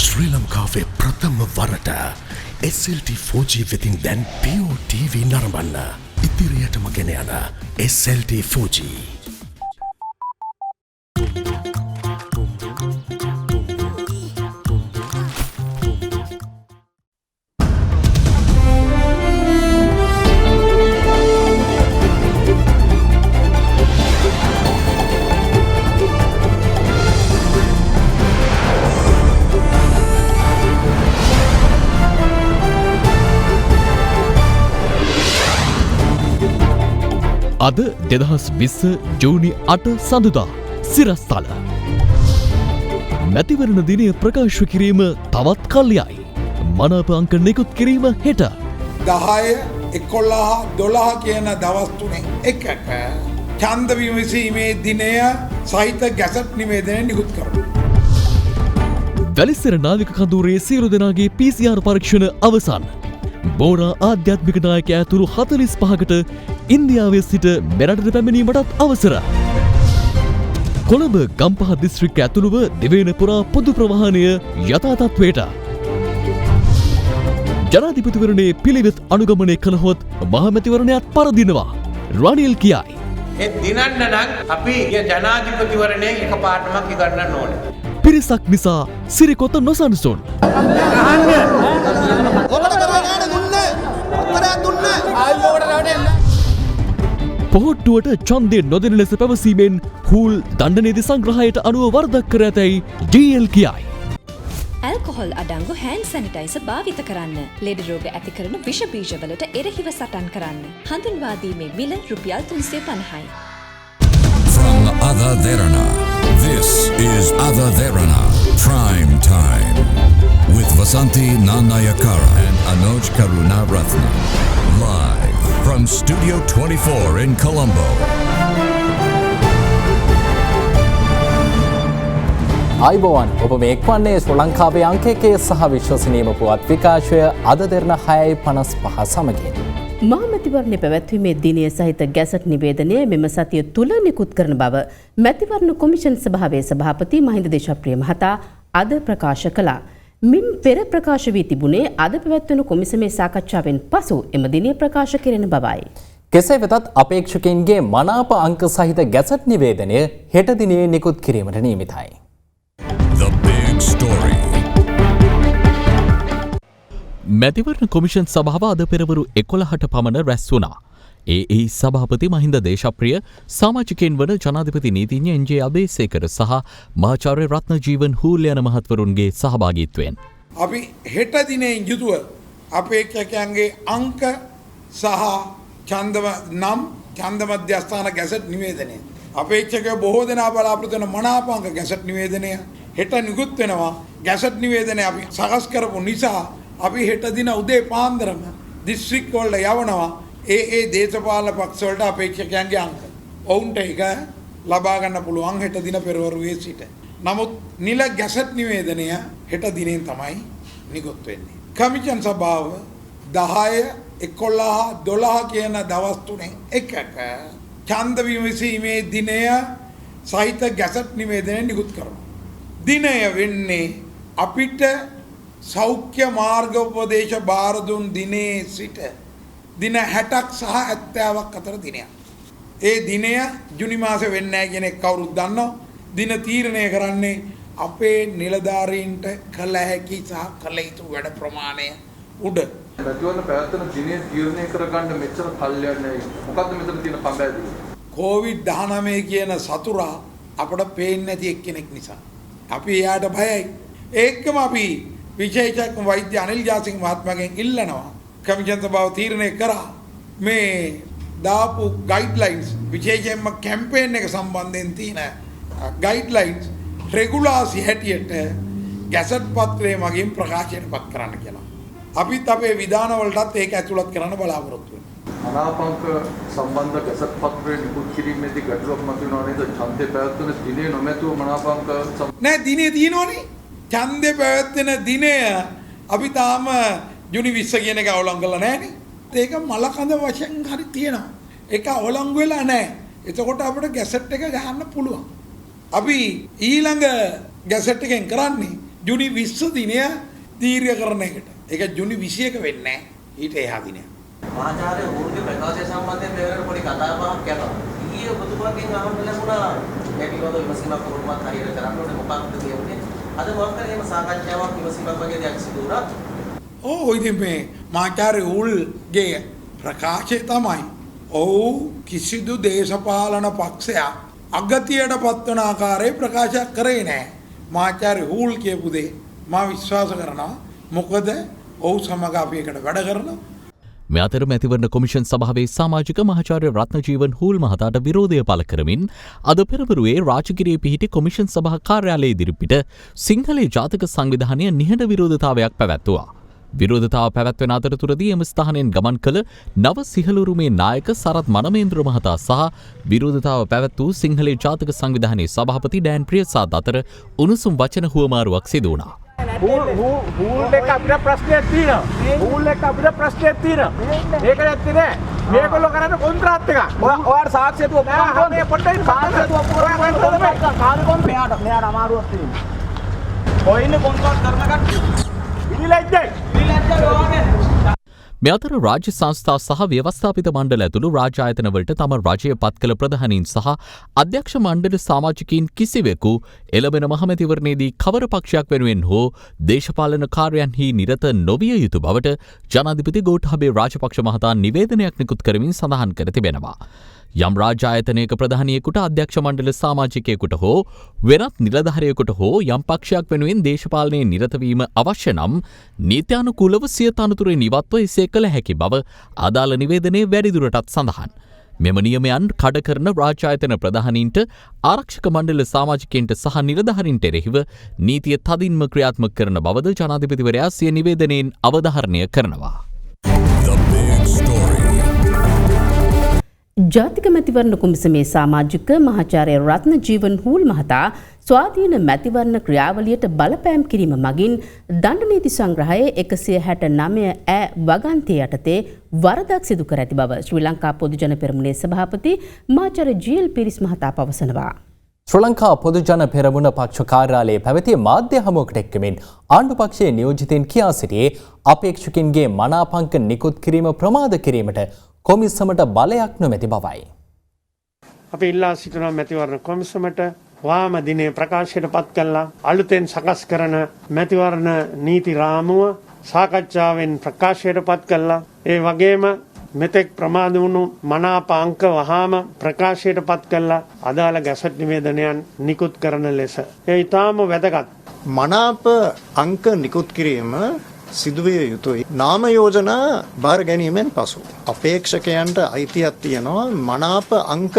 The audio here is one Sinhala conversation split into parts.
ශ්‍රී ලංකාවේ ප්‍රථම වරට SLT 4G වෙතින් දැන් Pure TV නරඹන්න. ඉදිරියටම ගෙන යන SLT 4G. අද 2020 ජූනි 8 සඳුදා සිරස්තල මැතිවරණ දිනය ප්‍රකාශ කිරීම තවත් කල්යයි. මනාප අංක නිකුත් කිරීම හෙට 10 11 12 කියන දවස් තුනේ එකක ඡන්ද විමසීමේ දිනය සහිත ගැසට් නිවේදනය නිකුත් කරනවා. වැලිසර නාවික කඳවුරේ සියලු දෙනාගේ PCR පරීක්ෂණ අවසන්. බෝරා ආධ්‍යාත්මික නායකයා ඇතුළු 45කට ඉන්දියාවේ සිට මෙරටට පැමිණීමටත් අවසර. කොළඹ ගම්පහ දිස්ත්‍රික්ක ඇතුළුව දිවයින පුරා පොදු ප්‍රවාහනය යථා තත්ත්වයට. ජනාධිපතිවරණයේ පිළිවෙත් අනුගමනය කළහොත් මහමැතිවරණයත් පරදිනවා. රනිල් කියයි. ඒ දිනන්න නම් අපි ජනාධිපතිවරණයෙන් එකපාරටම ඉගන්නන්න ඕනේ. පිරිසක් නිසා සිරිකොත නොසන්සුන්. පොහොට්ටුවට ඡන්දය නොදෙන ලෙස පැවසීමෙන් හූල් දණ්ඩනීති සංග්‍රහයට අනුව වරදක් කර ඇතැයි GL කියයි. ඇල්කොහොල් අඩංගු හෑන්ඩ් සැනිටයිසර් භාවිත කරන්න. ලෙඩ රෝග ඇති කරන විෂ බීජවලට එරෙහිව සටන් කරන්න. හඳුන්වා දීමේ මිල රුපියල් 350යි. From Ada Derana, this is Ada Derana Prime Time with Vasanthi Nanayakara and Anoj Karunaratne. Live from Studio 24 in Colombo. අයිබෝවන් ඔබ මේ එක්වන්නේ ශ්‍රී ලංකාවේ අංක 1 සහ විශ්වසනීයම පුවත් විකාශය අද දෙරණ 6:55 සමගින්. මහමැතිවරණ පැවැත්වීමේ දිනය සහිත ගැසට් නිවේදනය මෙම සතිය තුල නිකුත් කරන බව මැතිවරණ කොමිෂන් සභාවේ සභාපති මහින්ද දේශප්‍රිය මහතා අද ප්‍රකාශ කළා. මින් පෙර ප්‍රකාශ වී තිබුණේ අද පැවැත්වෙන කොමිසමේ සාකච්ඡාවෙන් පසු එම දිනය ප්‍රකාශ කෙරෙන බවයි. කෙසේ වෙතත් අපේක්ෂකයින්ගේ මනාප අංක සහිත ගැසට් නිවේදනය හෙට දිනේ නිකුත් කිරීමට නියමිතයි. The big story. මැතිවරණ කොමිෂන් සභාව අද පෙරවරු 11ට පමණ රැස් වුණා. ඒ සභාපති මහින්ද දේශප්‍රිය, සමාජිකයන් වන ජනාධිපති නීතිඥ එන්.ජේ. අබේසේකර සහ මහාචාර්ය රත්නජීවන් හූල් යන මහත්වරුන්ගේ සහභාගීත්වයෙන් අපි හෙට දිනේ යුතුව අපේක්ෂකයන්ගේ අංක සහ ඡන්ද මධ්‍යස්ථාන ගැසට් නිවේදනය අපේක්ෂකයෝ බොහෝ දෙනා බලාපොරොත්තු වෙන මනාපංක ගැසට් නිවේදනය හෙට නිකුත් වෙනවා. ගැසට් නිවේදනය අපි සකස් කරපු නිසා අපි හෙට දින උදේ පාන්දරම දිස්ත්‍රික් වලට යවනවා. ඒ දේශපාලන පක්ෂ වලට අපේක්ෂකයන්ගේ අංක. ඔවුන්ට ඒක ලබා ගන්න පුළුවන් හෙට දින පෙරවරුවේ සිට. නමුත් නිල ගැසට් නිවේදනය හෙට දිනෙන් තමයි නිකුත් වෙන්නේ. කමිෂන් සභාව 10 11 12 කියන දවස් තුනේ එකක ඡන්ද විමසීමේ දිනය සහිත ගැසට් නිවේදනය නිකුත් කරනවා. දිනය වෙන්නේ අපිට සෞඛ්‍ය මාර්ගෝපදේශ බාර දුන් දිනේ සිට දින 60ක් සහ 70ක් අතර දිනයක්. ඒ දිනය ජුනි මාසෙ වෙන්නේ නැහැ කියන එක කවුරුත් දන්නවා. දින තීරණය කරන්නේ අපේ නිලධාරීන්ට කළ හැකි සහ කළ යුතු වැඩ ප්‍රමාණය උඩ. මැතිවරණ පැවැත්වෙන දිනේ තීරණය කරගන්න මෙච්චර කල් යන්නේ මොකද්ද මෙතන තියෙන කම්බැලි? COVID-19 කියන සතුරා අපට පේන්නේ නැති එක්කෙනෙක් නිසා. අපි එයාට බයයි. ඒකම අපි විශේෂඥ වෛද්‍ය අනිල් ජාසිංහ මහත්මයාගෙන් ඉල්ලනවා. කමිෂන් සභාව තීරණය කරා මේ දාපු ගයිඩ්ලයින්ස් විශේෂයෙන්ම කැම්පේන් එක සම්බන්ධයෙන් තියෙන ගයිඩ්ලයින්ස් රෙගුලාසි හැටියට ගැසට් පත්‍රයේ මගින් ප්‍රකාශයටපත් කරන්න කියලා. අපිත් අපේ විධාන වලටත් ඒක ඇතුළත් කරන්න බලාපොරොත්තු වෙනවා. අනාපංක සම්බන්ධ ගැසට් පත්‍රය නිකුත් කිරීමේදී ගැටලුවක් මතුවෙනවා නේද? ඡන්දේ පැවැත්වෙන දිනේ නොමැතුව මනාපංක නෑ දිනේ තියෙනවනේ. ඡන්දේ පැවැත්වෙන දිනය අපි තාම ජුනි 20 කියන එක අවලංගු කරලා නැහැනේ. ඒක මලකඳ වශයෙන් හරි තියෙනවා. ඒක අවලංගු වෙලා නැහැ. එතකොට අපිට ගැසට් එක ගහන්න පුළුවන්. අපි ඊළඟ ගැසට් එකෙන් කරන්නේ ජුනි 20 දිනය දීර්ඝකරණ එකට. ඒක ජුනි 21 වෙන්නේ නැහැ. ඊට එහා දිනය. මහාචාර්ය ඌරුගේ ප්‍රකාශය සම්බන්ධයෙන් මෙවර පොඩි කතා බහක් යනවා. ඊයේ ඔබතුමාගෙන් අහන්න ලැබුණා මේ පිළිබඳව විමසීමක් කරුණාත් හරියට කරන්න ඕනේ මොකක්ද කියන්නේ. අද මොකක් හරි එහෙම සාකච්ඡාවක් විමසීමක් වගේ දෙයක් සිදු වුණා. ඔව් ඉතින් මේ මහාචාර්ය ඌල්ගේ ප්‍රකාශය තමයි ඔව් කිසිදු දේශපාලන පක්ෂයක් අගතියට පත්වන ආකාරයේ ප්‍රකාශයක් කරේ නැහැ. මහාචාර්ය ඌල් කියපු දේ මා විශ්වාස කරනවා. මොකද ඔව් සමග අපි එකට වැඩ කරනවා. මේ අතර මැතිවරණ කොමිෂන් සභාවේ සමාජික මහාචාර්ය රත්නජීවන් හූල් මහතාට විරෝධය පළ කරමින් අද පෙරවරුවේ රාජගිරියේ පිහිටි කොමිෂන් සභා කාර්යාලයේ ඉදිරිපිට සිංහලේ ජාතක සංවිධානය නිහඬ විරෝධතාවයක් පැවැත්වුවා. විරෝධතාව පැවැත්වෙන අතරතුරදී එම ස්ථානයෙන් ගමන් කළ නව සිහලුරුමේ නායක සරත් මනමේන්ද්‍ර මහතා සහ විරෝධතාව පැවැත් වූ සිංහලේ ජාතක සංවිධානයේ සභාපති ඩෑන් ප්‍රියසාද් අතර උණුසුම් වචන හුවමාරුවක් සිදු වුණා. හූල් එක අපිට ප්‍රශ්නයක් තියෙනවා. හූල් එක අපිට ප්‍රශ්නයක් තියෙනවා. ඒක නැත්තේ නෑ. මේගොල්ලෝ කරන්නේ කොන්ත්‍රාත් එකක්. ඔයාලට සාක්ෂියට ඔප්පු කරන්න ඕනේ. පොඩ්ඩක් සාක්ෂියට ඔප්පු කරන්න කාර්යකොම් මෙයාට අමාරුවක් තියෙනවා. කොයින්නේ කොන්ත්‍රාත් කරන කට්ටිය. ඉලිලැජ්ජයි. ඉලිලැජ්ජයි ඕනේ. මේ අතර රාජ්‍ය සංස්ථා සහ ව්‍යවස්ථාපිත මණ්ඩල ඇතුළු රාජ්‍ය ආයතනවලට තම රජය පත් කළ ප්‍රධානීන් සහ අධ්‍යක්ෂ මණ්ඩල සමාජිකයින් කිසිවෙකු එළඹෙන මහමැතිවරණයේදී කවර පක්ෂයක් වෙනුවෙන් හෝ දේශපාලන කාර්යයන්හි නිරත නොවිය යුතු බවට ජනාධිපති ගෝඨාභය රාජපක්ෂ මහතා නිවේදනයක් නිකුත් කරමින් සඳහන් කර තිබෙනවා. යම් රාජ්‍ය ආයතනයක ප්‍රධානියෙකුට අධ්‍යක්ෂ මණ්ඩල සමාජිකයෙකුට හෝ වෙනත් නිලධාරියෙකුට හෝ යම් පක්ෂයක් වෙනුවෙන් දේශපාලනයේ නිරත වීම අවශ්‍ය නම් නීත්‍යානුකූලව සිය තනතුරෙන් ඉවත්ව එසේ කළ හැකි බව අදාළ නිවේදනයේ වැඩිදුරටත් සඳහන්. මෙම නියමයන් කඩ කරන රාජ්‍ය ආයතන ප්‍රධානීන්ට ආරක්ෂක මණ්ඩල සමාජිකයින්ට සහ නිලධාරීන්ට එරෙහිව නීතිය තදින්ම ක්‍රියාත්මක කරන බවද ජනාධිපතිවරයා සිය නිවේදනයෙන් අවධාරණය කරනවා. ජාතික මැතිවරණ කොමිසමේ සමාජික මහාචාර්ය රත්නජීවන් හූල් මහතා ස්වාධීන මැතිවරණ ක්‍රියාවලියට බලපෑම් කිරීම මගින් දණ්ඩ නීති සංග්‍රහයේ 169 ඈ වගන්තිය යටතේ වරදක් සිදු කර ඇති බව ශ්‍රී ලංකා පොදුජන පෙරමුණේ සභාපති මහාචාර්ය ජී.එල්. පිරිස් මහතා පවසනවා. ශ්‍රී ලංකා පොදුජන පෙරමුණ පක්ෂ කාර්යාලයේ පැවති මාධ්‍ය හමුවකට එක්කමින් ආණ්ඩු පක්ෂයේ නියෝජිතයින් කියා සිටියේ අපේක්ෂකින්ගේ මනාපංක නිකුත් කිරීම ප්‍රමාද කිරීමට කොමිසමට බලයක් නොමැති බවයි. අපි ඉල්ලා සිටිනවා මැතිවරණ කොමිසමට වාම දිනේ ප්‍රකාශයට පත් කළා අලුතෙන් සකස් කරන මැතිවරණ නීති රාමුව සාකච්ඡාවෙන් ප්‍රකාශයට පත් කළා. ඒ වගේම මෙතෙක් ප්‍රමාද වුණු මනාප අංක වහාම ප්‍රකාශයට පත් කළා අදාළ ගැසට් නිවේදනයන් නිකුත් කරන ලෙස. ඒ ඊටාම වැදගත්. මනාප අංක නිකුත් කිරීම සිදුවිය යුතුයි. නාම යෝජනා බාර ගැනීමෙන් පසු අපේක්ෂකයන්ට අයිතියක් තියෙනවා මනාප අංක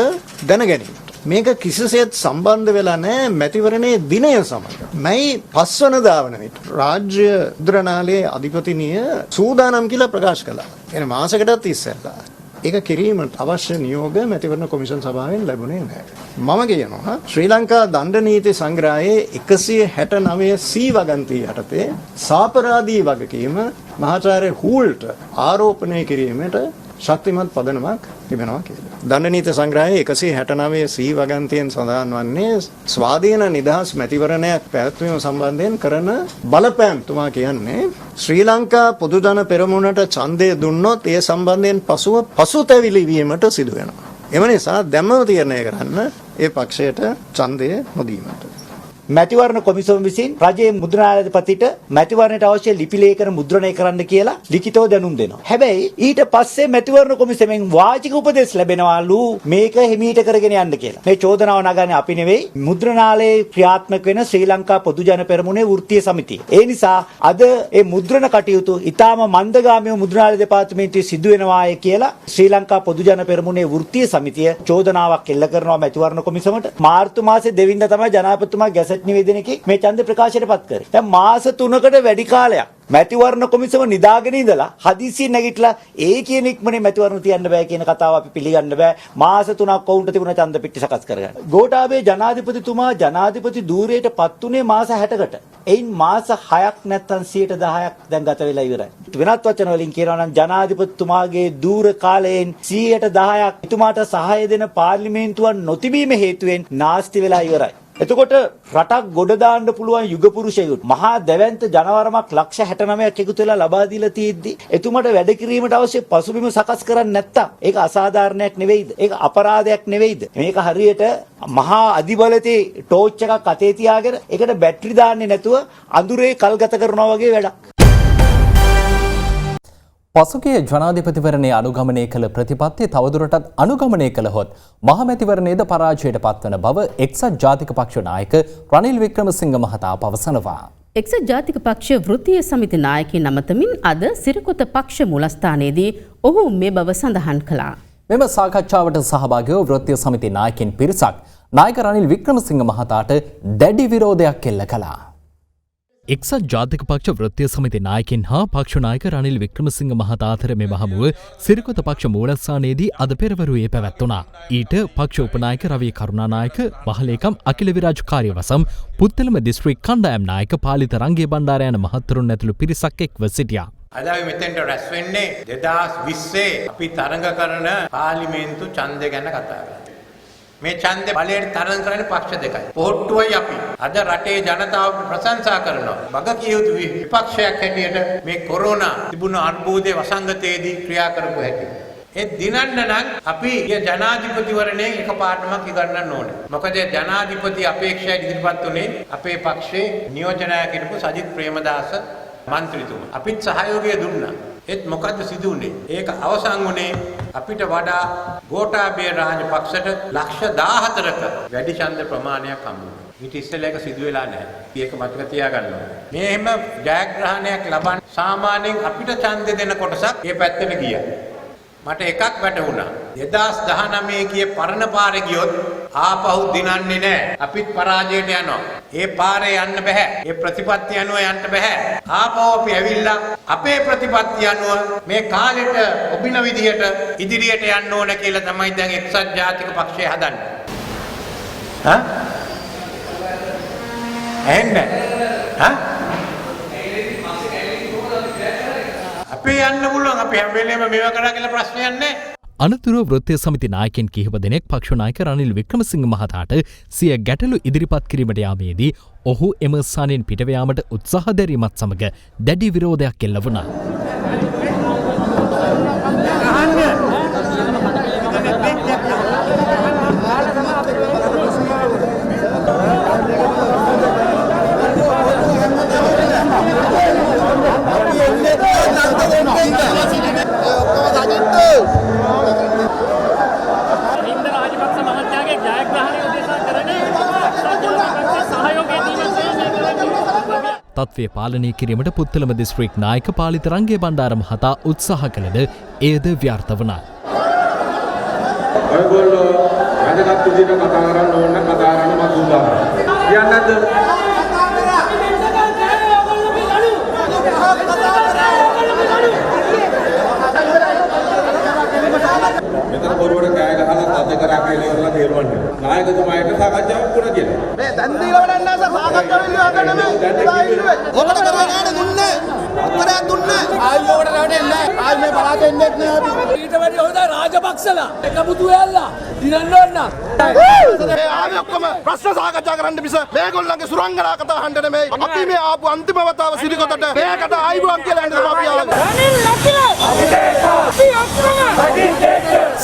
දැන ගැනීමට. මේක කිසිසේත් සම්බන්ධ වෙලා නැහැ මැතිවරණයේ දිනය සමග. මැයි 5 වෙනිදා වන විට රාජ්‍ය මුද්‍රණාලයේ අධිපතිනිය සූදානම් කියලා ප්‍රකාශ කළා. එන මාසයකටත් ඉස්සෙල්ලා. ඒක කිරීමට අවශ්‍ය නියෝග මැතිවරණ කොමිෂන් සභාවෙන් ලැබුණේ නැහැ. මම කියනවා ශ්‍රී ලංකා දණ්ඩ නීති සංග්‍රහයේ 169 C වගන්තිය යටතේ සාපරාධී වගකීම මහාචාර්ය හූල්ට ආරෝපණය කිරීමට ශක්තිමත් පදනමක් තිබෙනවා කියලා. දණ්ඩ නීති සංග්‍රහයේ 169 C වගන්තියෙන් සඳහන් වන්නේ ස්වාධීන නිදහස් මැතිවරණයක් පැවැත්වීම සම්බන්ධයෙන් කරන බලපෑම්. තුමා කියන්නේ ශ්‍රී ලංකා පොදුජන පෙරමුණට ඡන්දය දුන්නොත් ඒ සම්බන්ධයෙන් පසුතැවිලි වීමට සිදු වෙනවා. එම නිසා දැම්මම තීරණය කරන්න ඒ පක්ෂයට ඡන්දය නොදීමට. මැතිවරණ කොමිසම විසින් රජයේ මුද්‍රණාලයපතිට මැතිවරණයට අවශ්‍ය ලිපි ලේඛන මුද්‍රණය කරන්න කියලා ලිඛිතව දැනුම් දෙනවා. හැබැයි ඊට පස්සේ මැතිවරණ කොමිසමෙන් වාචික උපදෙස් ලැබෙනවලු මේක හිමීට කරගෙන යන්න කියලා. මේ චෝදනාව නගන්නේ අපි නෙවෙයි මුද්‍රණාලයේ ක්‍රියාත්මක වෙන ශ්‍රී ලංකා පොදුජන පෙරමුණේ වෘත්තීය සමිතිය. ඒ නිසා අද මේ මුද්‍රණ කටයුතු ඊටාම මන්දගාමීව මුද්‍රණාලය දෙපාර්තමේන්තුවේ සිදු වෙනවාය කියලා ශ්‍රී ලංකා පොදුජන පෙරමුණේ වෘත්තීය සමිතිය චෝදනාවක් එල්ල කරනවා මැතිවරණ කොමිසමට. මාර්තු මාසේ 2 වෙනිදා තමයි ජනාධිපතිතුමා ගැසට් නිවේදනයකින් මේ ඡන්ද ප්‍රකාශයට පත් කරේ. දැන් මාස 3කට වැඩි කාලයක් මැතිවරණ කොමිසම නිදාගෙන ඉඳලා හදිසියෙන් නැගිටලා ඒ කියන ඉක්මනේ මැතිවරණ තියන්න බෑ කියන කතාව අපි පිළිගන්න බෑ. මාස 3ක් වුන්ට තිබුණ ඡන්ද පිටි සකස් කරගන්න. ගෝඨාභය ජනාධිපතිතුමා ජනාධිපති ධූරයට පත් උනේ මාස 60කට. එයින් මාස 6ක් නැත්තම් 10%ක් දැන් ගත වෙලා ඉවරයි. වෙනත් වචන වලින් කියනවා නම් ජනාධිපතිතුමාගේ ධූර කාලයෙන් 10%ක් එතුමාට සහාය දෙන පාර්ලිමේන්තුවක් නොතිබීම හේතුවෙන් නාස්ති වෙලා ඉවරයි. එතකොට රටක් ගොඩ දාන්න පුළුවන් යුග පුරුෂයෙකුට මහා දැවැන්ත ජනවරමක් ලක්ෂ 69ක් එකතු වෙලා ලබා දීලා තියෙද්දි එතුමට වැඩ කිරීමට අවශ්‍ය පසුබිම සකස් කරන්නේ නැත්තම් ඒක අසාධාරණයක් නෙවෙයිද? ඒක අපරාධයක් නෙවෙයිද? මේක හරියට මහා අධිබලතේ ටෝච් එකක් අතේ තියාගෙන ඒකට බැටරි දාන්නේ නැතුව අඳුරේ කල් ගත කරනවා වගේ වැඩක්. පසුගිය ජනාධිපතිවරණය අනුගමනය කළ ප්‍රතිපත්තිය තවදුරටත් අනුගමනය කළහොත් මහමැතිවරණයේද පරාජයට පත්වන බව එක්සත් ජාතික පක්ෂ නායක රනිල් වික්‍රමසිංහ මහතා පවසනවා. එක්සත් ජාතික පක්ෂ වෘත්තීය සමිති නායකයින් අමතමින් අද සිරිකොත පක්ෂ මූලස්ථානයේදී ඔහු මේ බව සඳහන් කළා. මෙම සාකච්ඡාවට සහභාගී වූ වෘත්තීය සමිති නායකින් පිරිසක් නායක රනිල් වික්‍රමසිංහ මහතාට දැඩි විරෝධයක් එල්ල කළා. එක්සත් ජාතික පක්ෂ වෘත්තීය සමිති නායකින් හා පක්ෂ නායක රනිල් වික්‍රමසිංහ මහතා අතර මෙම හමුව සිරිකොත පක්ෂ මූලස්ථානයේදී අද පෙරවරුවේ පැවැත්වුණා. ඊට පක්ෂ උපනායක රවී කරුණානායක, මහලේකම් අකිල විරාජ් කාර්යවසම්, පුත්තලම දිස්ත්‍රික් කණ්ඩායම් නායක පාලිත රංගේ බණ්ඩාර යන මහත්වරුන් ඇතුළු පිරිසක් එක්ව සිටියා. අද අපි මෙතෙන්ට රැස් වෙන්නේ 2020 අපි තරඟ කරන පාර්ලිමේන්තු ඡන්දය ගැන කතා කරලා. මේ ඡන්දේ බලයට තරඟ කරන්නේ පක්ෂ දෙකයි. පොහොට්ටුවයි අපි. අද රටේ ජනතාව ප්‍රශංසා කරනවා. වගකිය යුතු විපක්ෂයක් හැටියට මේ කොරෝනා තිබුණු අර්බුදයේ වසංගතයේදී ක්‍රියා කරපු හැටි. ඒ දිනන්න නම් අපි ජනාධිපතිවරණයෙන් එකපාරටම ඉගන්නන්න ඕනේ. මොකද ජනාධිපති අපේක්ෂා ඉදිරිපත් උනේ අපේ පක්ෂයේ නියෝජනය කරපු සජිත් ප්‍රේමදාස මන්ත්‍රීතුමා. අපිත් සහයෝගය දුන්නා. ඒත් මොකද්ද සිදු වුනේ? ඒක අවසන් වුනේ අපිට වඩා ගෝඨාභය රාජපක්ෂට ලක්ෂ 14ක වැඩි ඡන්ද ප්‍රමාණයක් හම්බ වුණා. ඊට ඉස්සෙල්ලා ඒක සිදු වෙලා නැහැ. ඒක මතක තියාගන්න ඕනේ. මේ එහෙම ජයග්‍රහණයක් ලබන්න සාමාන්‍යයෙන් අපිට ඡන්ද දෙන කොටසක් ඒ පැත්තට ගියා. මට එකක් වැටහුණා. 2019 කියේ පරණ පාරේ ගියොත් ආපහු දිනන්නේ නැහැ. අපිත් පරාජයට යනවා. ඒ පාරේ යන්න බෑ. ඒ ප්‍රතිපත්ති අනුව යන්න බෑ. ආපහු අපි ඇවිල්ලා අපේ ප්‍රතිපත්ති අනුව මේ කාලෙට ඔබින විදියට ඉදිරියට යන්න ඕන කියලා තමයි දැන් එක්සත් ජාතික පක්ෂය හදන්නේ. හා? එන්නේ. හා? අපේ යන්න පුළුවන්. අපි හැම වෙලේම මේවා කරා කියලා ප්‍රශ්නයක් නැහැ. අනතුරුව වෘත්තීය සමිති නායකයන් කිහිප දෙනෙක් පක්ෂ නායක රනිල් වික්‍රමසිංහ මහතාට සිය ගැටලු ඉදිරිපත් කිරීමට යාමේදී ඔහු එම ස්ථානයෙන් පිටව යාමට උත්සාහ දැරීමත් සමග දැඩි විරෝධයක් එල්ල වුණා. තත්ත්වය පාලනය කිරීමට පුත්තලම දිස්ත්‍රික් නායක පාලිත රංගේ බණ්ඩාර මහතා උත්සාහ කළද එයද ව්‍යර්ථ වුණා. ඔයගොල්ලෝ වැදගත් විදිහට කතා කරන්න ඕන කතා කරන්න මම උදාහරණ කියන්නද? මෙතන බොරුවට කෑ ගහලා තද කරා කියලා ඉවරලා තේරුම්න්නේ. නායකතුමාට සාකච්ඡාවක් වුණා කියලා. මේ දැන් දීලා වැඩක් නැහැ සර් සාකච්ඡාව ඉල්ලුවා ගන්න නෙමෙයි. ඔකට කරලා ගන්න දුන්නේ. උත්තරයක් දුන්නේ. ආයෙ ඔකට රැවටෙන්නේ නැහැ. ආයෙ මේ බලාගෙන ඉන්නේ නැහැ අපි. ඊට වැඩි හොඳ රාජපක්ෂලා එකමුතු වෙලා දිනන්න ඕන. මේ ආවේ ඔක්කොම ප්‍රශ්න සාකච්ඡා කරන්න මිස මේගොල්ලන්ගේ සුරංගනා කතා අහන්න නෙමෙයි. අපි මේ ආපු අන්තිම වතාව සිරිකොතට මේකට ආයිබුවන් කියලා හිතන අපි ආවේ.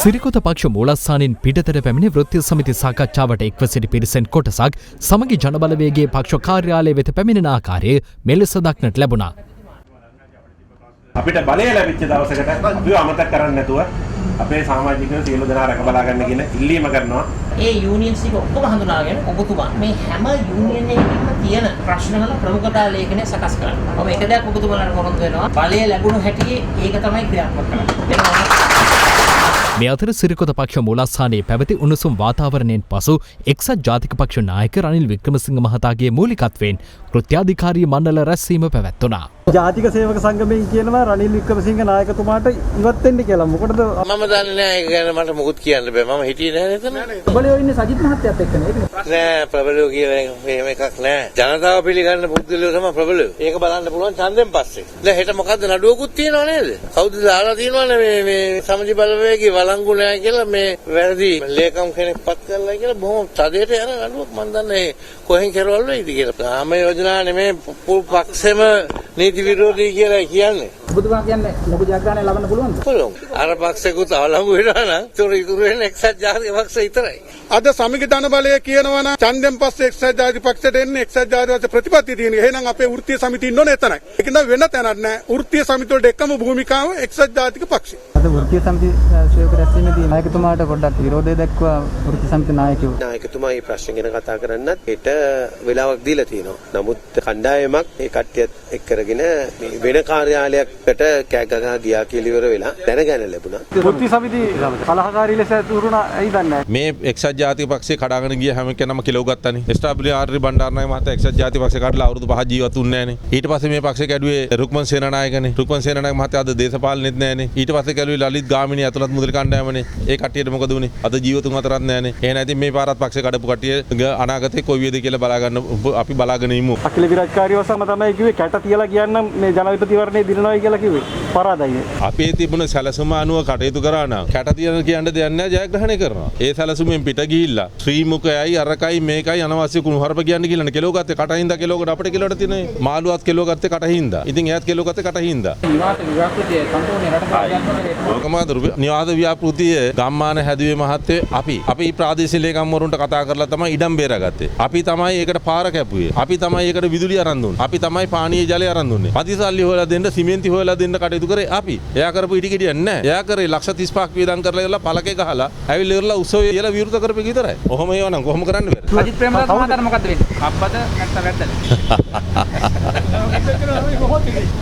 සිරිකොත පක්ෂ මූලස්ථානින් පිටතට පැමිණි වෘත්තීය සමිති සාකච්ඡාවට එක්ව සිටි පිරිසෙන් කොටසක් සමගි ජනබලවේගයේ පක්ෂ කාර්යාලය වෙත පැමිණෙන ආකාරය මෙලෙස දක්නට ලැබුණා. අපිට බලය ලැබිච්ච දවසකට අපි අමතක කරන්නේ නැතුව අපේ සමාජිකයෝ සියලු දෙනා රැක බලා ගන්න කියන ඉල්ලීම කරනවා. ඒ යූනියන්ස් එක ඔක්කොම හඳුනාගෙන ඔබතුමා මේ හැම යූනියන් එකකම තියෙන ප්‍රශ්න වල ප්‍රමුඛතා ලේඛනය සකස් කරන්න. ඔබ එක දෙයක් ඔබතුමාලට පොරොන්දු වෙනවා. බලය ලැබුණු හැටි ඒක තමයි ක්‍රියාත්මක කරන්නේ. මේ අතර සිරිකොත පක්ෂ මූලස්ථානයේ පැවති උණුසුම් වාතාවරණයෙන් පසු එක්සත් ජාතික පක්ෂ නායක රනිල් වික්‍රමසිංහ මහතාගේ මූලිකත්වයෙන් කෘත්‍යාධිකාරී මණ්ඩල රැස්වීම පැවැත්වුණා. ජාතික සේවක සංගමයෙන් කියනවා රනිල් වික්‍රමසිංහ නායකතුමාට ඉවත් වෙන්න කියලා. මොකටද? මම දන්නේ නැහැ ඒක ගැන මට මොකුත් කියන්න බෑ. මම හිටියේ නැහැ එතන. ප්‍රබලයෝ ඉන්නේ සජිත් මහත්තයත් එක්ක නේද? නෑ ප්‍රබලයෝ කියලා එහෙම එකක් නෑ. ජනතාව පිළිගන්න පුද්ගලයෝ තමයි ප්‍රබලයෝ. ඒක බලන්න පුළුවන් ඡන්දෙන් පස්සේ. දැන් හෙට මොකද්ද නඩුවකුත් තියෙනව නේද? කවුද දාලා තියෙනවනේ මේ සමජි බලවේගී වළංගු නෑ කියලා මේ වැරදි ලේකම් කෙනෙක් පත් කරලා කියලා බොහොම තදයට යන නඩුවක් මම දන්නේ කොහෙන් කෙරවල වෙයිද කියලා. ආම යෝජනා නෙමේ පක්ෂෙම නීති විරෝධී කියලා කියන්නේ. ඔබතුමා කියන්නේ ලොකු ජයග්‍රහණයක් ලබන්න පුළුවන්ද? පුළුවන්. අර පක්ෂෙකුත් අවලංගු වෙනවා නම් ඉතුරු වෙන එක්සත් ජාතික පක්ෂ විතරයි. අද සමික ධන බලය කියනවා නම් ඡන්දෙන් පස්සේ එක්සත් ජාතික පක්ෂයට එන්නේ එක්සත් ජාතික පක්ෂ ප්‍රතිපත්තිය තියෙන. එහෙනම් අපේ වෘත්තීය සමිතිය ඉන්න ඕනේ එතනයි. ඒක නම් වෙන තැනක් නෑ. වෘත්තීය සමිතිය වලට එකම භූමිකාව එක්සත් ජාතික පක්ෂය. අද වෘත්තීය සමිති සේවක රැස්වීමේදී නායකතුමාට පොඩ්ඩක් විරෝධය දක්වා වෘත්තීය සමිති නායකයෝ. නායකතුමා මේ ප්‍රශ්න ගැන කතා කරන්නත් හෙට වෙලාවක් දීලා තියෙනවා. නමුත් කණ්ඩායමක් ඒ කට්ටියත් එක් කරගෙන වෙන කාර්යාලයකට කෑගගා ගියා කියලා ඉවර වෙලා දැනගන්න ලැබුණා. වෘත්තීය සමිති කලහකාරී ලෙස දුරුණා ඇයි දන්නේ නැහැ. මේ එක්සත් ජාතික පක්ෂේ කඩාගෙන ගිය හැම කෙනම කිලෝ ගත්තානේ. එස්.ඩබ්ලිව්.ආර් බණ්ඩාරනායක මහතා එක්සත් ජාතික පක්ෂේ කඩලා අවුරුදු 5 ජීවත් වුණේ නැහනේ. ඊට පස්සේ මේ පක්ෂේ කැඩුවේ රුක්මන් සේනානායකනේ. රුක්මන් සේනානායක මහතා අද දේශපාලනෙත් නැහනේ. ඊට පස්සේ කැඩුවේ ලලිත් ගාමිණී අතුලත් මුදලි කණ්ඩායමනේ. ඒ කට්ටියට මොකද උනේ? අද ජීවතුන් අතරත් නැහනේ. එහෙනම් ඉතින් මේ පාරත් පක්ෂේ කඩපු කට්ටිය අනාගතේ කොයි වේද කියලා බලා ගන්න අපි බලාගෙන ඉමු. අකිල විරාජකාරීව සම තමයි කිව්වේ කැට තියලා කියන්න මේ ජනාධිපතිවරණේ දිනනවායි කියලා කිව්වේ. පරාදයි. අපේ තිබුණ සැලසුම අනුව කටයුතු කරා නම් කැට තියන කියන්න දෙයක් නැහැ ජයග්‍රහණය කරනවා. ඒ සැලසුමෙන් පිට ගිහිල්ලා ශ්‍රී මුඛයයි අරකයි මේකයි අනවශ්‍ය කුණු හරප කියන්න කියලා කෙලෝ ගත්තේ කටින්ද කෙලෝකට අපිට කෙලෝට තියෙන මාළුවත් කෙලෝ ගත්තේ කටින්ද. ඉතින් එයාත් කෙලෝ ගත්තේ කටින්ද. නිවාස ව්‍යාපෘතිය සම්පූර්ණ රට නිවාස ව්‍යාපෘතිය ගම්මාන හැදුවේ මහත්තයෝ අපි ප්‍රාදේශීය ලේකම්වරුන්ට කතා කරලා තමයි ඉඩම් බේරගත්තේ. අපි තමයි ඒකට පාර කැපුවේ. අපි තමයි ඒකට විදුලිය අරන් දුන්නේ. අපි තමයි පානීය ජලය අරන් දුන්නේ. පදිසල්ලි හොයලා දෙන්න සිමෙන්ති හොයලා දෙන්න කටයුතු කරේ අපි. එයා කරපු ඉටි ගෙඩියක් නැහැ. එයා කරේ ලක්ෂ 35ක් වේදම් කරලා ඉවරලා පළකේ ගහලා ඇවිල්ලා ඉවරලා උසෝය කියලා විවෘත කරපු එක විතරයි. ඔහොම ඒවනම් කොහොම කරන්න බැහැ. අජිත් ප්‍රේමදාස මහතාට මොකද්ද වෙන්නේ? කබ්බද නැත්නම් වැද්දද?